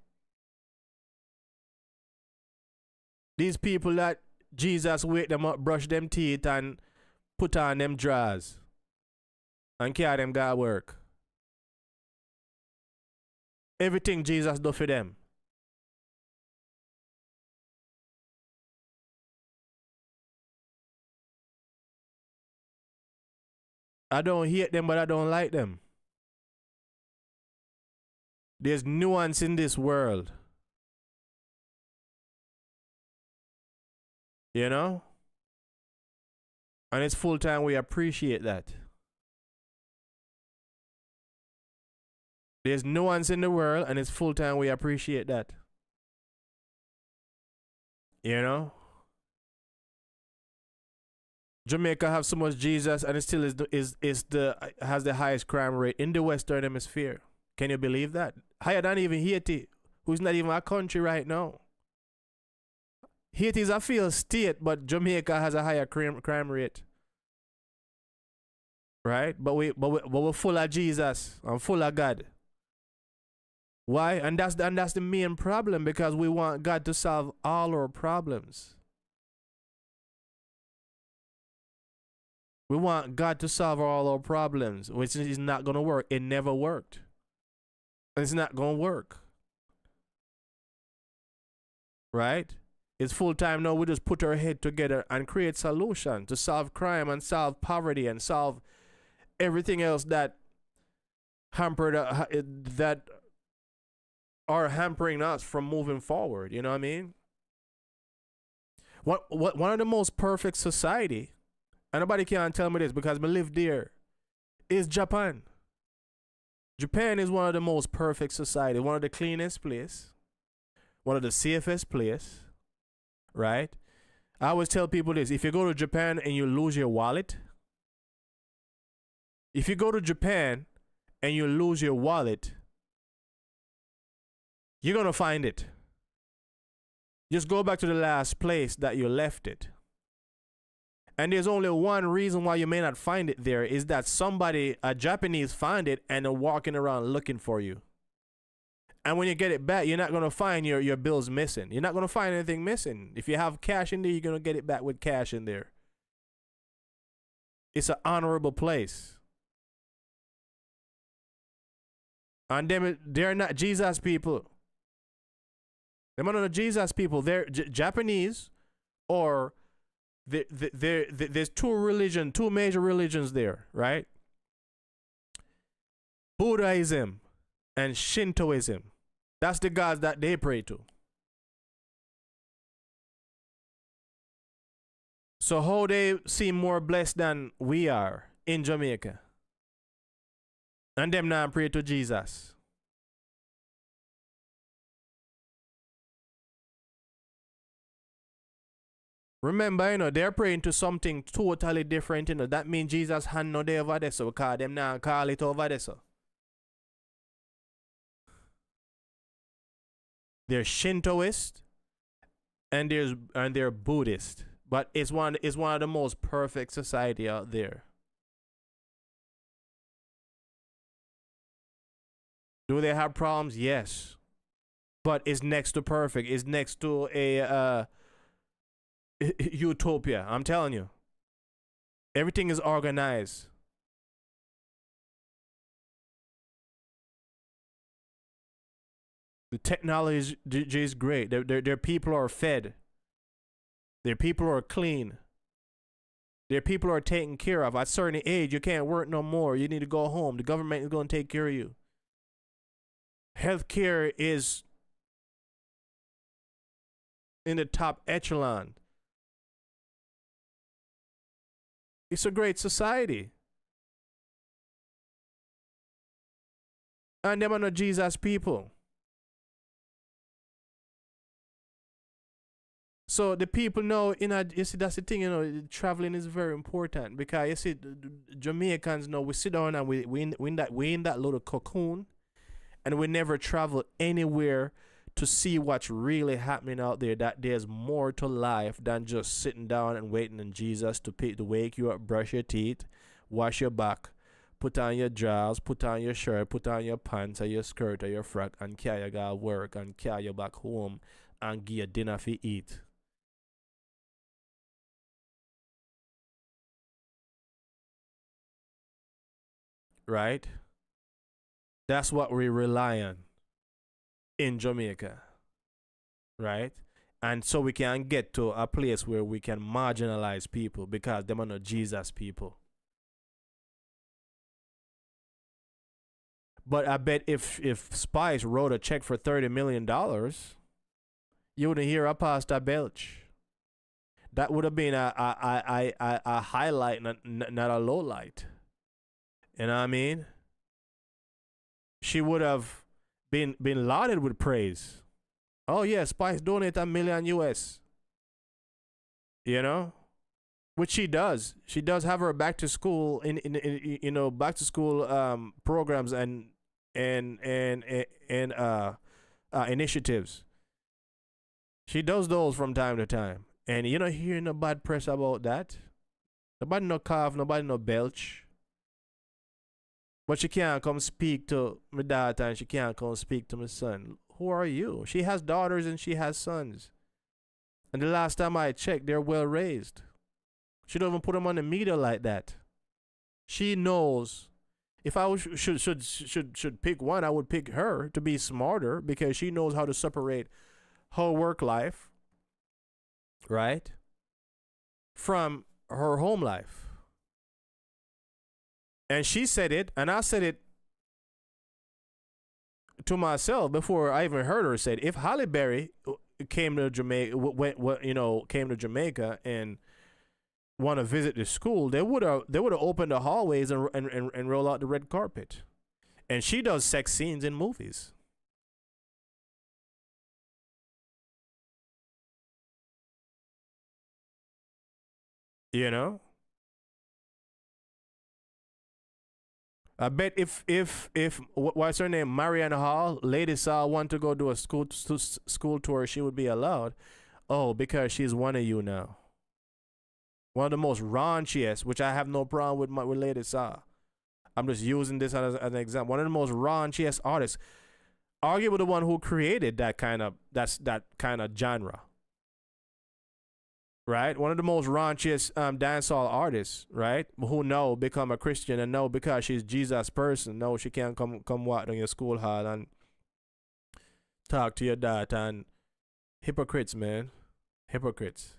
These people that Jesus wake them up, brush them teeth and put on them drawers and carry them go work. Everything Jesus do for them. I don't hate them, but I don't like them. There's nuance in this world. You know? And it's full time we appreciate that. There's nuance in the world, and it's full time we appreciate that. You know? Jamaica have so much Jesus, and it still has the highest crime rate in the Western Hemisphere. Can you believe that? Higher than even Haiti, who's not even a country right now. Haiti is a failed state, but Jamaica has a higher crime rate. Right? But we're full of Jesus and full of God. Why? And that's the main problem, because we want God to solve all our problems. We want God to solve all our problems, which is not going to work. It never worked. It's not going to work. Right? It's full time now. We just put our head together and create solutions to solve crime and solve poverty and solve everything else that that are hampering us from moving forward. You know what I mean? One of the most perfect society, and nobody can tell me this because I live there, is Japan. Japan is one of the most perfect society, one of the cleanest place, one of the safest place, right? I always tell people this: if you go to Japan and you lose your wallet, if you go to Japan and you lose your wallet, you're gonna find it. Just go back to the last place that you left it. And there's only one reason why you may not find it there, is that somebody, a Japanese, found it and are walking around looking for you. And when you get it back, you're not going to find your bills missing. You're not going to find anything missing. If you have cash in there, you're going to get it back with cash in there. It's an honorable place. And they're not Jesus people. They're not the Jesus people. They're Japanese, or there's two major religions there, right? Buddhism and Shintoism. That's the gods that they pray to. So how they seem more blessed than we are in Jamaica? And them now pray to Jesus. Remember, they're praying to something totally different, That means Jesus hand no day over there, so because them now call it over there, so. They're Shintoist and they're Buddhist. But it's one of the most perfect society out there. Do they have problems? Yes. But it's next to perfect. It's next to a utopia. I'm telling you. Everything is organized. The technology is great. Their people are fed. Their people are clean. Their people are taken care of. At a certain age, you can't work no more. You need to go home. The government is going to take care of you. Healthcare is in the top echelon. It's a great society. And them are not Jesus people. So the people know, you see, that's the thing, traveling is very important because you see, Jamaicans know we sit down and we in that little cocoon, and we never travel anywhere to see what's really happening out there. That there's more to life than just sitting down and waiting on Jesus to wake you up, brush your teeth, wash your back, put on your drawers, put on your shirt, put on your pants or your skirt or your frock, and carry you go work and carry you back home and give you dinner for eat. Right? That's what we rely on in Jamaica. Right? And so we can get to a place where we can marginalize people because them are not Jesus people. But I bet if Spice wrote a check for $30 million, you wouldn't hear a Pastor Belch. That would have been a highlight, not a low light. You know what I mean? She would have been lauded with praise. Oh yeah, Spice donate $1 million US. You know, which she does. She does have her back to school back to school programs and initiatives. She does those from time to time, and you don't hear no bad press about that. Nobody no cough, nobody no belch. But she can't come speak to my daughter and she can't come speak to my son. Who are you? She has daughters and she has sons. And the last time I checked, they're well raised. She don't even put them on the media like that. She knows. If I should pick one, I would pick her to be smarter because she knows how to separate her work life, right, from her home life. And she said it, and I said it to myself before I even heard her say it. If Halle Berry came to Jamaica, came to Jamaica and want to visit the school, they would have opened the hallways and roll out the red carpet. And she does sex scenes in movies. You know? I bet if what's her name, Marianne Hall, Lady Saw want to go do a school tour, she would be allowed. Oh, because she's one of you now. One of the most raunchiest, which I have no problem with Lady Saw. I'm just using this as an example. One of the most raunchiest artists, arguably the one who created that kind of genre. Right? One of the most raunchiest dancehall artists, right? Who become a Christian and know because she's Jesus person. No, she can't come walk down your school hall and talk to your dad. And hypocrites, man. Hypocrites.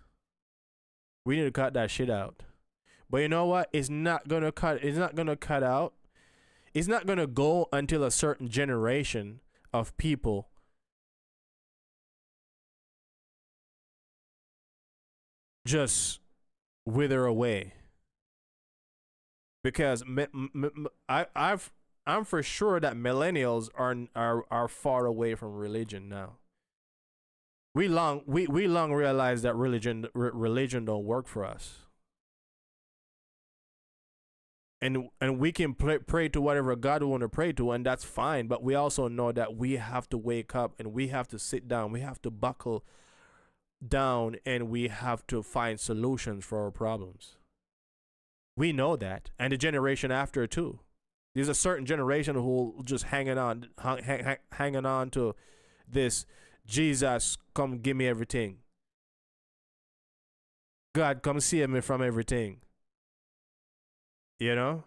We need to cut that shit out. But you know what? It's not gonna cut out. It's not gonna go until a certain generation of people just wither away. Because I'm for sure that millennials are far away from religion now. We long realized that religion don't work for us. And we can pray to whatever God we want to pray to, and that's fine. But we also know that we have to wake up and we have to sit down. We have to buckle down and we have to find solutions for our problems. We know that, and the generation after too. There's a certain generation who just hanging on to this Jesus, come give me everything. God, come save me from everything. You know?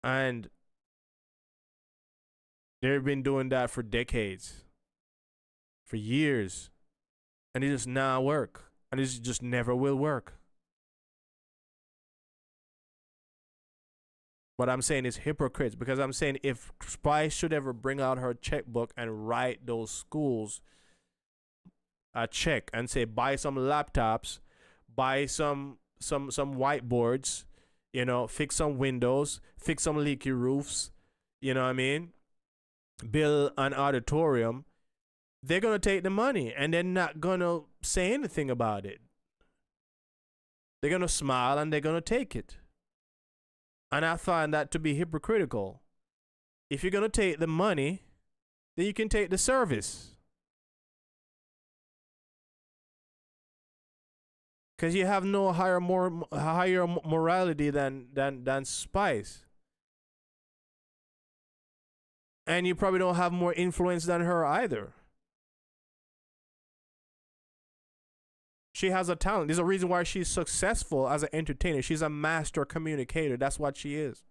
And They've been doing that for decades, for years, and it just now work, and it just never will work. But I'm saying it's hypocrites, because I'm saying if Spice should ever bring out her checkbook and write those schools a check and say buy some laptops, buy some whiteboards, you know, fix some windows, fix some leaky roofs, you know what I mean? Build an auditorium, they're gonna take the money and they're not gonna say anything about it. They're gonna smile and they're gonna take it. And I find that to be hypocritical. If you're gonna take the money, then you can take the service. Because you have no higher morality than Spice. And you probably don't have more influence than her either. She has a talent. There's a reason why she's successful as an entertainer. She's a master communicator. That's what she is.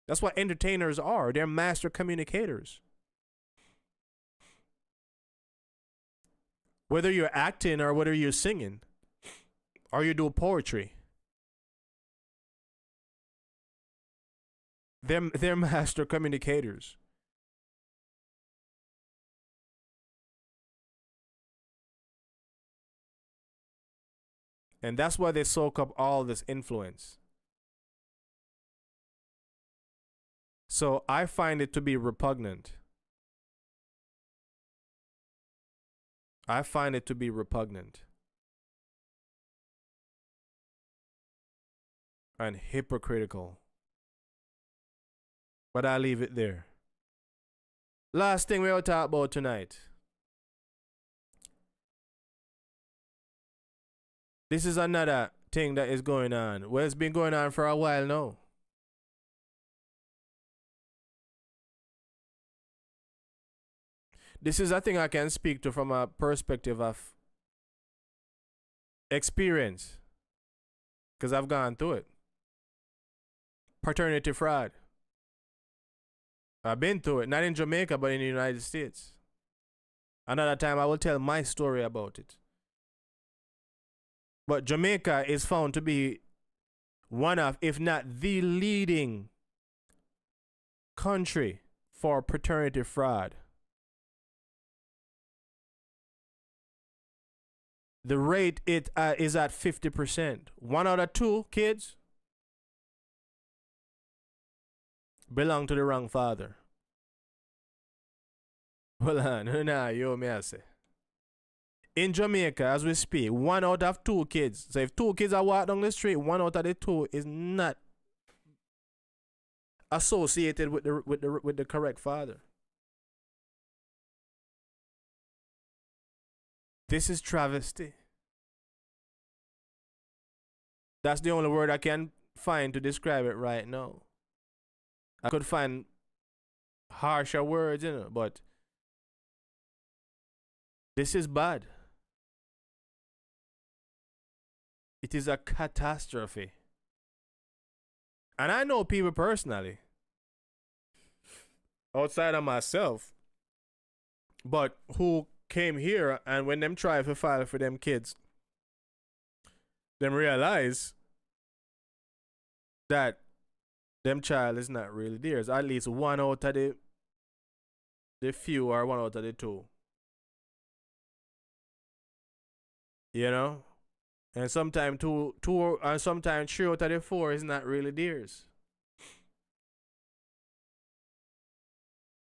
That's what entertainers are. They're master communicators. Whether you're acting or whether you're singing or you do poetry, they're master communicators. And that's why they soak up all this influence. So I find it to be repugnant. I find it to be repugnant. And hypocritical. But I'll leave it there. Last thing we'll talk about tonight. This is another thing that is going on. Well, it's been going on for a while now. This is a thing I can speak to from a perspective of experience, because I've gone through it. Paternity fraud. I've been through it, not in Jamaica, but in the United States. Another time I will tell my story about it. But Jamaica is found to be one of, if not the leading country for paternity fraud. The rate is at 50%. 1 out of 2 kids belong to the wrong father. Well, no, you may say. In Jamaica, as we speak, 1 out of 2 kids. So if 2 kids are walking down the street, 1 out of the 2 is not associated with the correct father. This is travesty. That's the only word I can find to describe it right now. I could find harsher words, but this is bad. It is a catastrophe. And I know people personally, outside of myself, but who came here and when them try to file for them kids, them realize that them child is not really theirs. At least 1 out of the few or 1 out of the 2. You know? And sometimes 2 and sometimes 3 out of the 4 is not really theirs.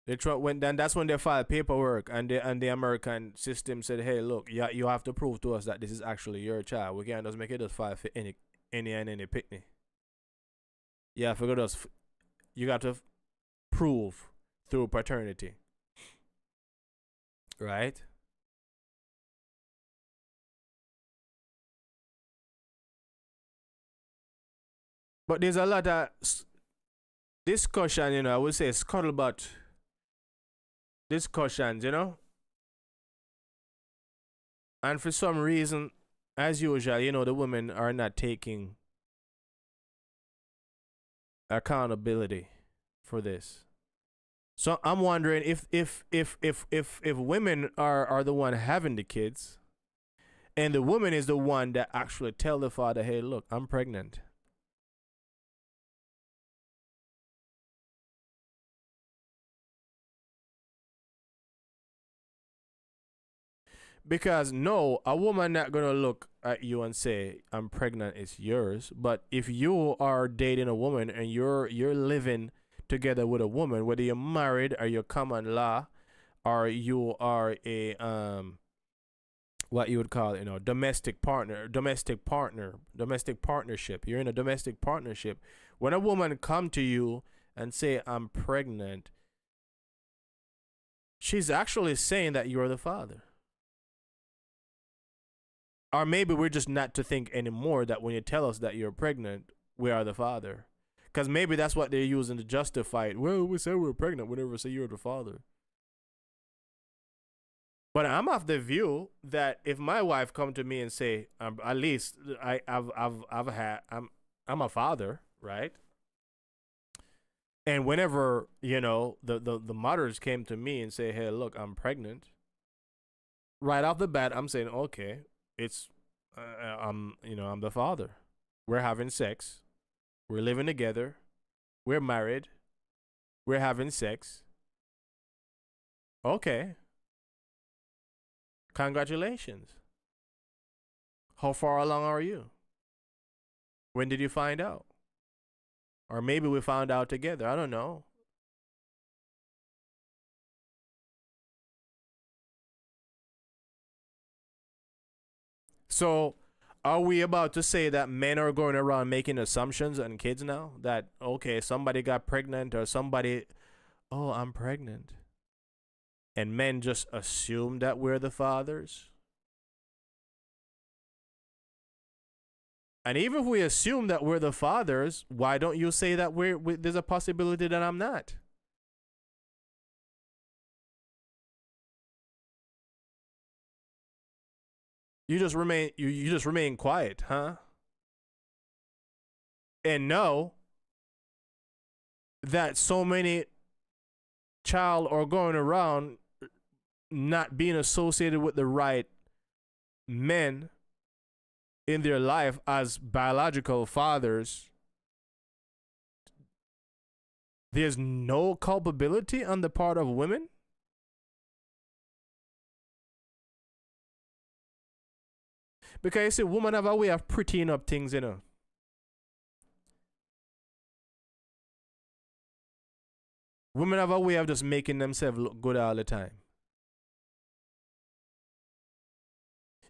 Then that's when they file paperwork, and the American system said, "Hey, look, you have to prove to us that this is actually your child. We can't just make it just file for any picnic. Yeah, for us, you got to prove through paternity, right?" But there's a lot of discussion, I would say scuttlebutt discussions, And for some reason, as usual, the women are not taking accountability for this. So I'm wondering if women are the one having the kids, and the woman is the one that actually tell the father, "Hey, look, I'm pregnant." Because no, a woman not gonna look at you and say, "I'm pregnant, it's yours." But if you are dating a woman and you're living together with a woman, whether you're married or you're common law, or you are a what you would call, domestic partnership. You're in a domestic partnership. When a woman come to you and say, "I'm pregnant," she's actually saying that you're the father. Or maybe we're just not to think anymore that when you tell us that you're pregnant, we are the father. Because maybe that's what they're using to justify it. Well, we said we're pregnant. We never say you're the father. But I'm of the view that if my wife come to me and say, at least I'm a father, right? And whenever the mothers came to me and say, "Hey, look, I'm pregnant," right off the bat, I'm saying, "Okay, it's I'm the father. We're having sex. We're living together. We're married. We're having sex. Okay. Congratulations. How far along are you? When did you find out? Or maybe we found out together. I don't know." So, are we about to say that men are going around making assumptions on kids now? That, okay, somebody got pregnant or somebody, "Oh, I'm pregnant." And men just assume that we're the fathers? And even if we assume that we're the fathers, why don't you say that there's a possibility that I'm not? You just remain quiet, huh? And know that so many child are going around not being associated with the right men in their life as biological fathers. There's no culpability on the part of women. Because you see, women have a way of prettying up things, you know. Women have a way of just making themselves look good all the time.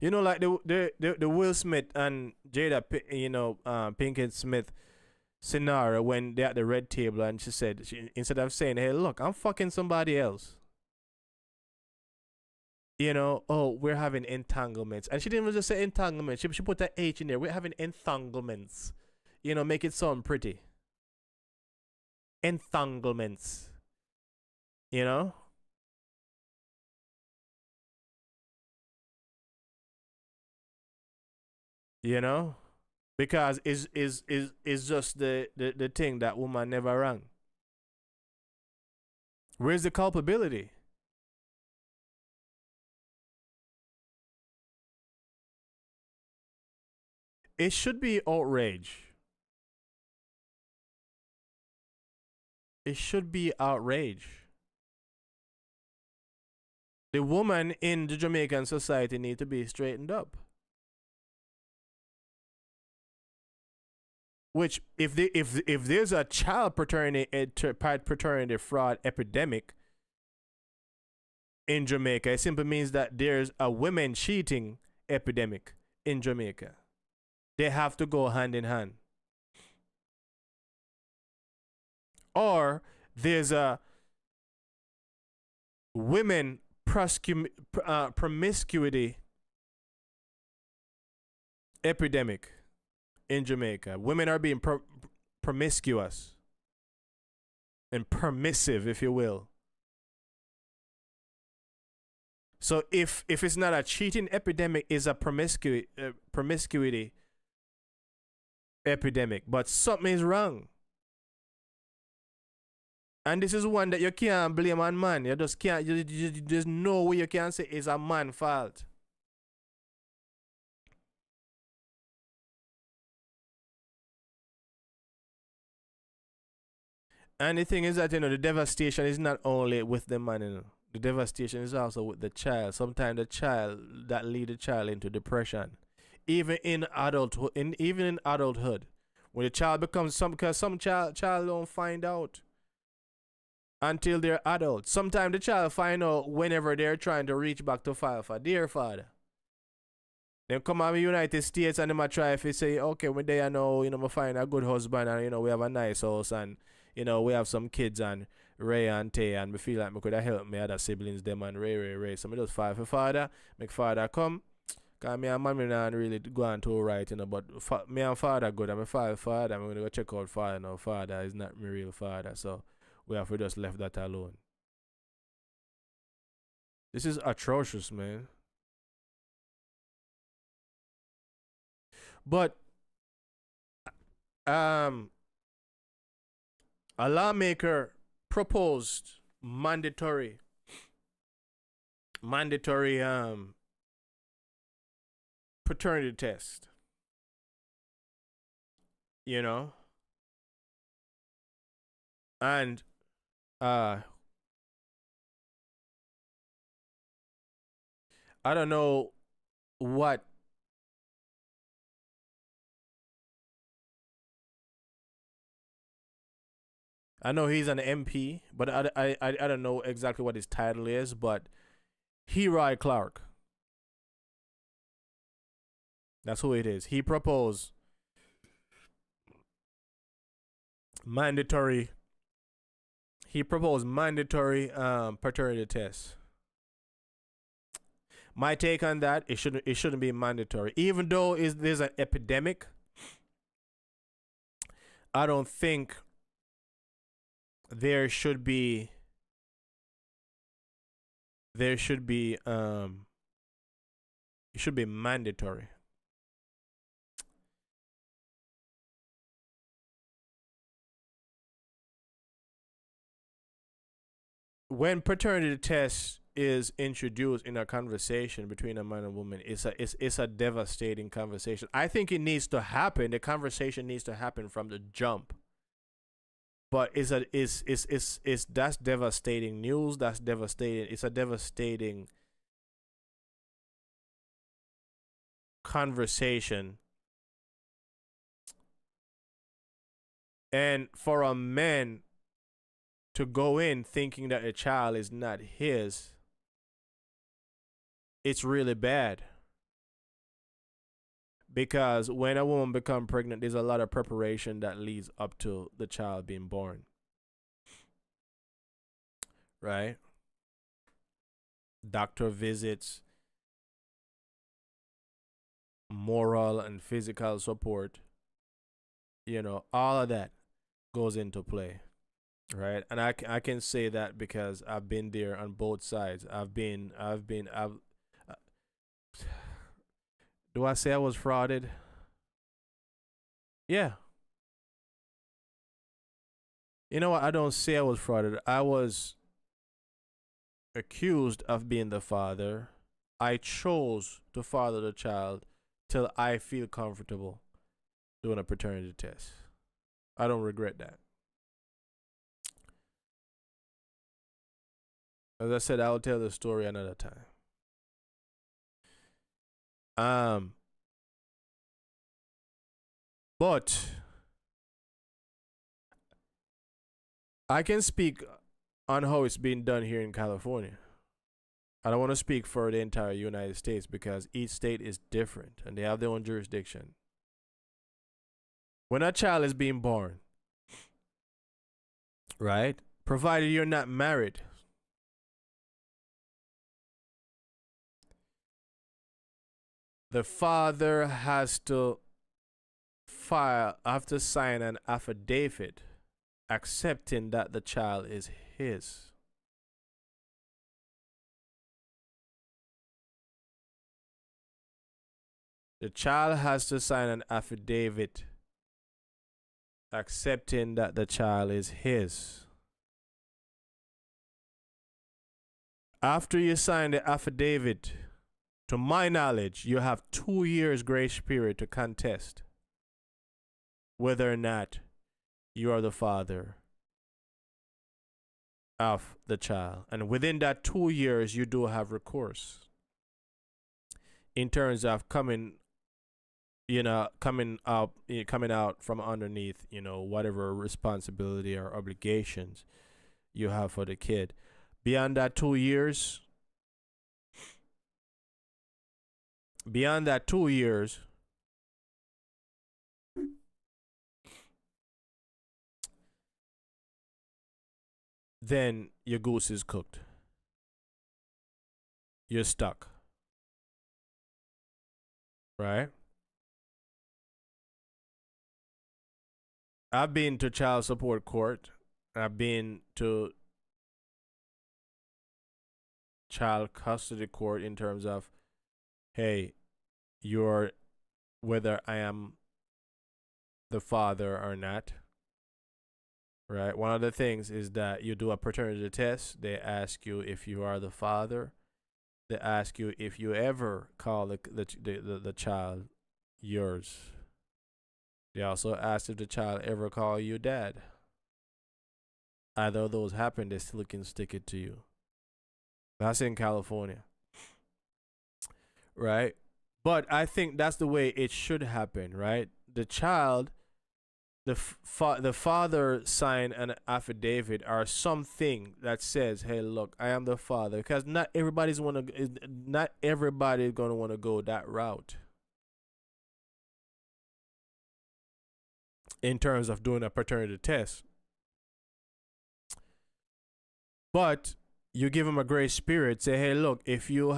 Like the Will Smith and Jada, Pinkett Smith scenario when they're at the red table, and she said, instead of saying, "Hey, look, I'm fucking somebody else," "Oh, we're having entanglements," and she didn't even just say entanglements. She put that H in there. "We're having entanglements," make it sound pretty. Entanglements, you know. You know, because is just the thing that woman never rang. Where's the culpability? It should be outrage. It should be outrage. The woman in the Jamaican society need to be straightened up. Which, if there's a child paternity fraud epidemic in Jamaica, it simply means that there's a women cheating epidemic in Jamaica. They have to go hand in hand. Or there's a women promiscuity epidemic in Jamaica. Women are being promiscuous and permissive, if you will. So if it's not a cheating epidemic, it's a promiscuity epidemic. But something is wrong. And this is one that you can't blame on man. You just can't. There's no way you can say it's a man fault. And the thing is that the devastation is not only with the man. The devastation is also with the child. Sometimes the child that lead the child into depression, even in adulthood. Even in adulthood, when the child becomes because some child don't find out until they're adult. Sometimes the child find out whenever they're trying to reach back to file for dear father. They come out of the United States and they might try if they say, okay, when they know, we find a good husband and we have a nice house and we have some kids and Ray and Tay and me feel like me could have helped me other siblings them and Ray. So me just file for father, make father come. Cause me and mommy not really go on too right, but me and father good and me file father, I'm gonna go check out father now. Father is not my real father, so we have to just left that alone. This is atrocious, man. But a lawmaker proposed mandatory paternity test. And I don't know what I know he's an MP, but I don't know exactly what his title is, but Herod Clark. That's who it is. He proposed mandatory paternity test. My take on that, it shouldn't be mandatory. Even though there's an epidemic, I don't think there should be it should be mandatory. When paternity test is introduced in a conversation between a man and woman, it's a devastating conversation. I think it needs to happen. The conversation needs to happen from the jump. But that's devastating news. That's devastating. It's a devastating conversation. And for a man to go in thinking that a child is not his, it's really bad. Because when a woman becomes pregnant, there's a lot of preparation that leads up to the child being born. Right? Doctor visits, moral and physical support, all of that goes into play. Right? And I can say that because I've been there on both sides. Do I say I was frauded? Yeah. You know what? I don't say I was frauded. I was accused of being the father. I chose to father the child till I feel comfortable doing a paternity test. I don't regret that. As I said, I'll tell the story another time. But I can speak on how it's being done here in California. I don't want to speak for the entire United States because each state is different and they have their own jurisdiction. When a child is being born, right? Provided you're not married, the father has to sign an affidavit accepting that the child is his. The child has to sign an affidavit accepting that the child is his. After you sign the affidavit, to my knowledge, you have 2 years grace period to contest whether or not you are the father of the child. And within that 2 years, you do have recourse in terms of coming out from underneath, whatever responsibility or obligations you have for the kid. Beyond that 2 years, then your goose is cooked. You're stuck. Right? I've been to child support court. I've been to child custody court in terms of, hey, whether I am the father or not. Right? One of the things is that you do a paternity test. They ask you if you are the father. They ask you if you ever call the child yours. They also ask if the child ever call you dad. Either of those happen, they still can stick it to you. That's in California. Right? But I think that's the way it should happen, right? The child, the father sign an affidavit or something that says, hey, look, I am the father. Because not everybody's going to want to go that route in terms of doing a paternity test. But you give them a grace spirit. Say, hey, look, if you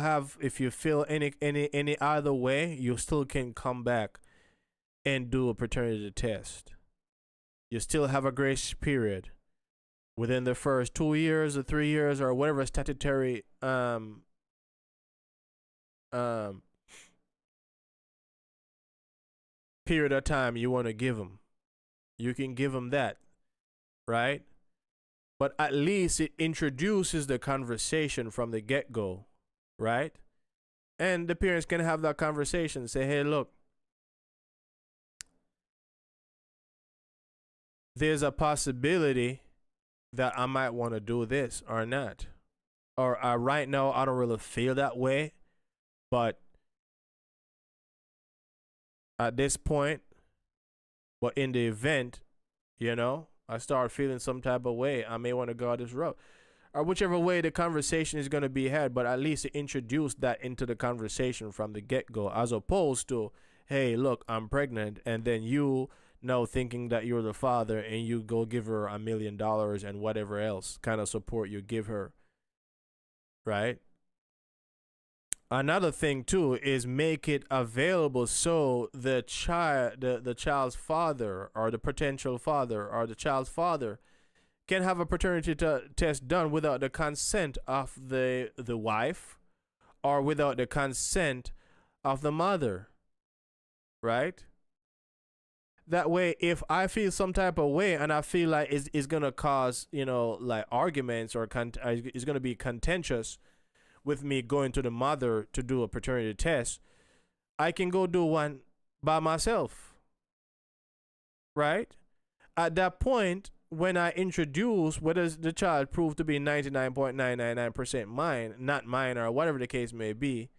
feel any other way, you still can come back and do a paternity test. You still have a grace period within the first 2 years or 3 years or whatever statutory period of time you want to give them. You can give them that, right? But at least it introduces the conversation from the get-go, right? And the parents can have that conversation. Say, hey, look, there's a possibility that I might want to do this or not. Or right now, I don't really feel that way. But at this point, but in the event, I start feeling some type of way, I may want to go this route. Or whichever way the conversation is going to be had, but at least introduce that into the conversation from the get-go, as opposed to, hey, look, I'm pregnant, and then you thinking that you're the father and you go give her $1 million and whatever else kind of support you give her, right? Another thing too is make it available so the child's father or the potential father or the child's father can have a paternity test done without the consent of the wife or without the consent of the mother, right? That way, if I feel some type of way and I feel like it's going to cause, like arguments or it's going to be contentious with me going to the mother to do a paternity test, I can go do one by myself, right? At that point, when I introduce whether the child proved to be 99.999% mine, not mine, or whatever the case may be,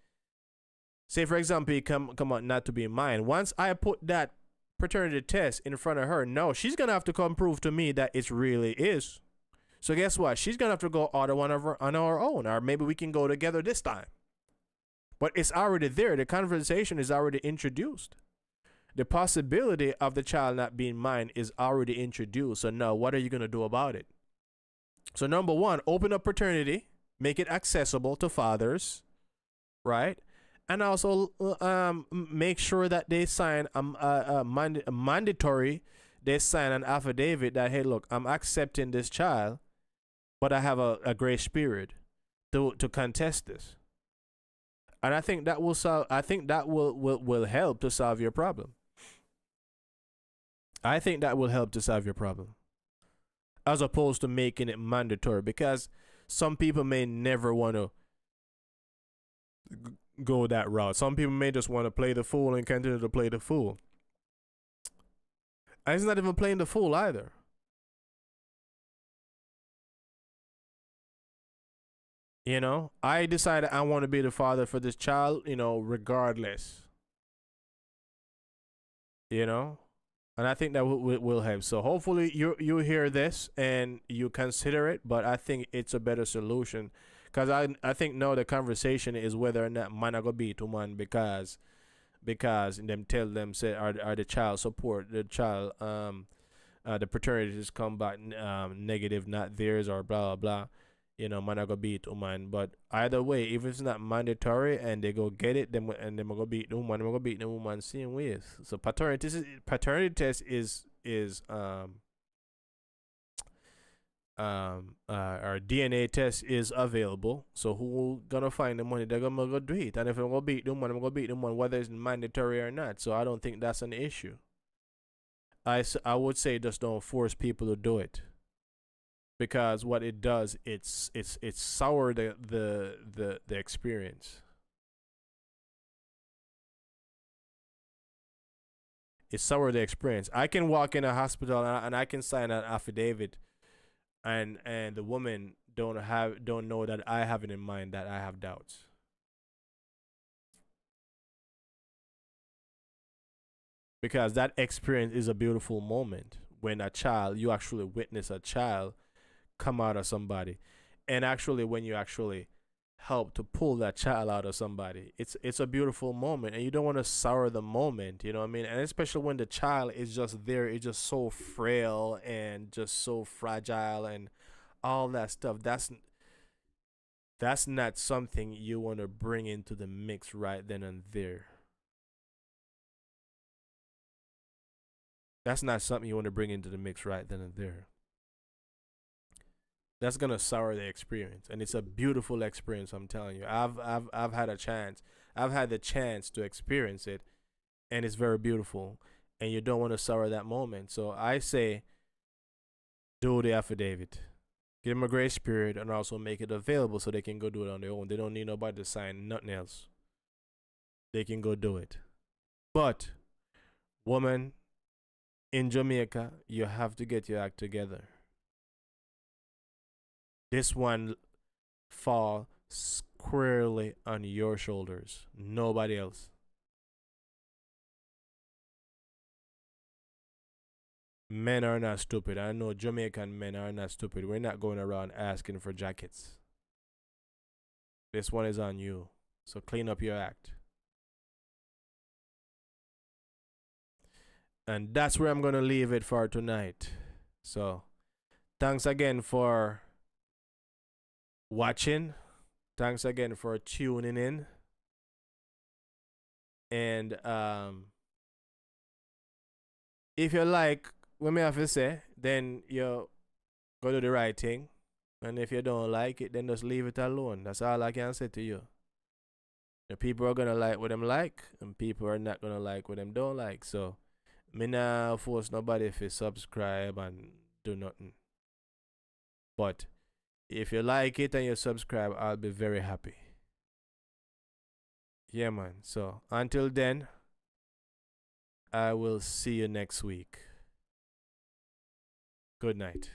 say, for example, it come out not to be mine. Once I put that paternity test in front of her, no, she's going to have to come prove to me that it really is. So guess what? She's going to have to go order one of her on her own, or maybe we can go together this time. But it's already there. The conversation is already introduced. The possibility of the child not being mine is already introduced. So now what are you going to do about it? So number one, open up paternity, make it accessible to fathers, right? And also make sure that they sign a mandatory, they sign an affidavit that, hey, look, I'm accepting this child, but I have a grace period to contest this. And I think that will solve. I think that will help to solve your problem. I think that will help to solve your problem, as opposed to making it mandatory. Because Some people may never want to go that route. Some people may just want to play the fool and continue to play the fool. And it's not even playing the fool either. You know, I decided I want to be the father for this child, you know, regardless. You know, and I think that will help. So hopefully you hear this and you consider it. But I think it's a better solution, because I think now the conversation is whether or not man I go beat woman because them tell them say are the child support the child the paternities come back negative, not theirs, or blah blah blah. You know, man I go beat woman. But either way, if it's not mandatory and they go get it, then and them go beat the woman, them go beat the woman same way. So paternity test is our DNA test is available. So who gonna find the money? They're gonna go do it. And if I'm gonna beat the woman, I'm gonna beat the woman whether it's mandatory or not. So I don't think that's an issue. I would say just don't force people to do it, because what it does, it's sour the experience. It's sour the experience. I can walk in a hospital and I can sign an affidavit, and the woman don't know that I have it in mind that I have doubts. Because that experience is a beautiful moment when you actually witness a child come out of somebody, and actually when you actually help to pull that child out of somebody, it's a beautiful moment, and you don't want to sour the moment, you know what I mean? And especially when the child is just there, it's just so frail and just so fragile and all that stuff. That's not something you want to bring into the mix right then and there. That's not something you want to bring into the mix right then and there. That's gonna sour the experience, and it's a beautiful experience. I'm telling you, I've had a chance. I've had the chance to experience it, and it's very beautiful. And you don't want to sour that moment. So I say, do the affidavit, give them a grace period, and also make it available so they can go do it on their own. They don't need nobody to sign nothing else. They can go do it. But woman, in Jamaica, you have to get your act together. This one fall squarely on your shoulders, nobody else. Men are not stupid. I know Jamaican men are not stupid. We're not going around asking for jackets. This one is on you. So clean up your act. And that's where I'm going to leave it for tonight. So thanks again for watching. Thanks again for tuning in. And if you like what me have to say, then you go do the right thing. And if you don't like it, then just leave it alone. That's all I can say to you. The people are gonna like what them like, and people are not gonna like what them don't like. So me nah force nobody if you subscribe and do nothing. But if you like it and you subscribe, I'll be very happy. Yeah, man. So until then, I will see you next week. Good night.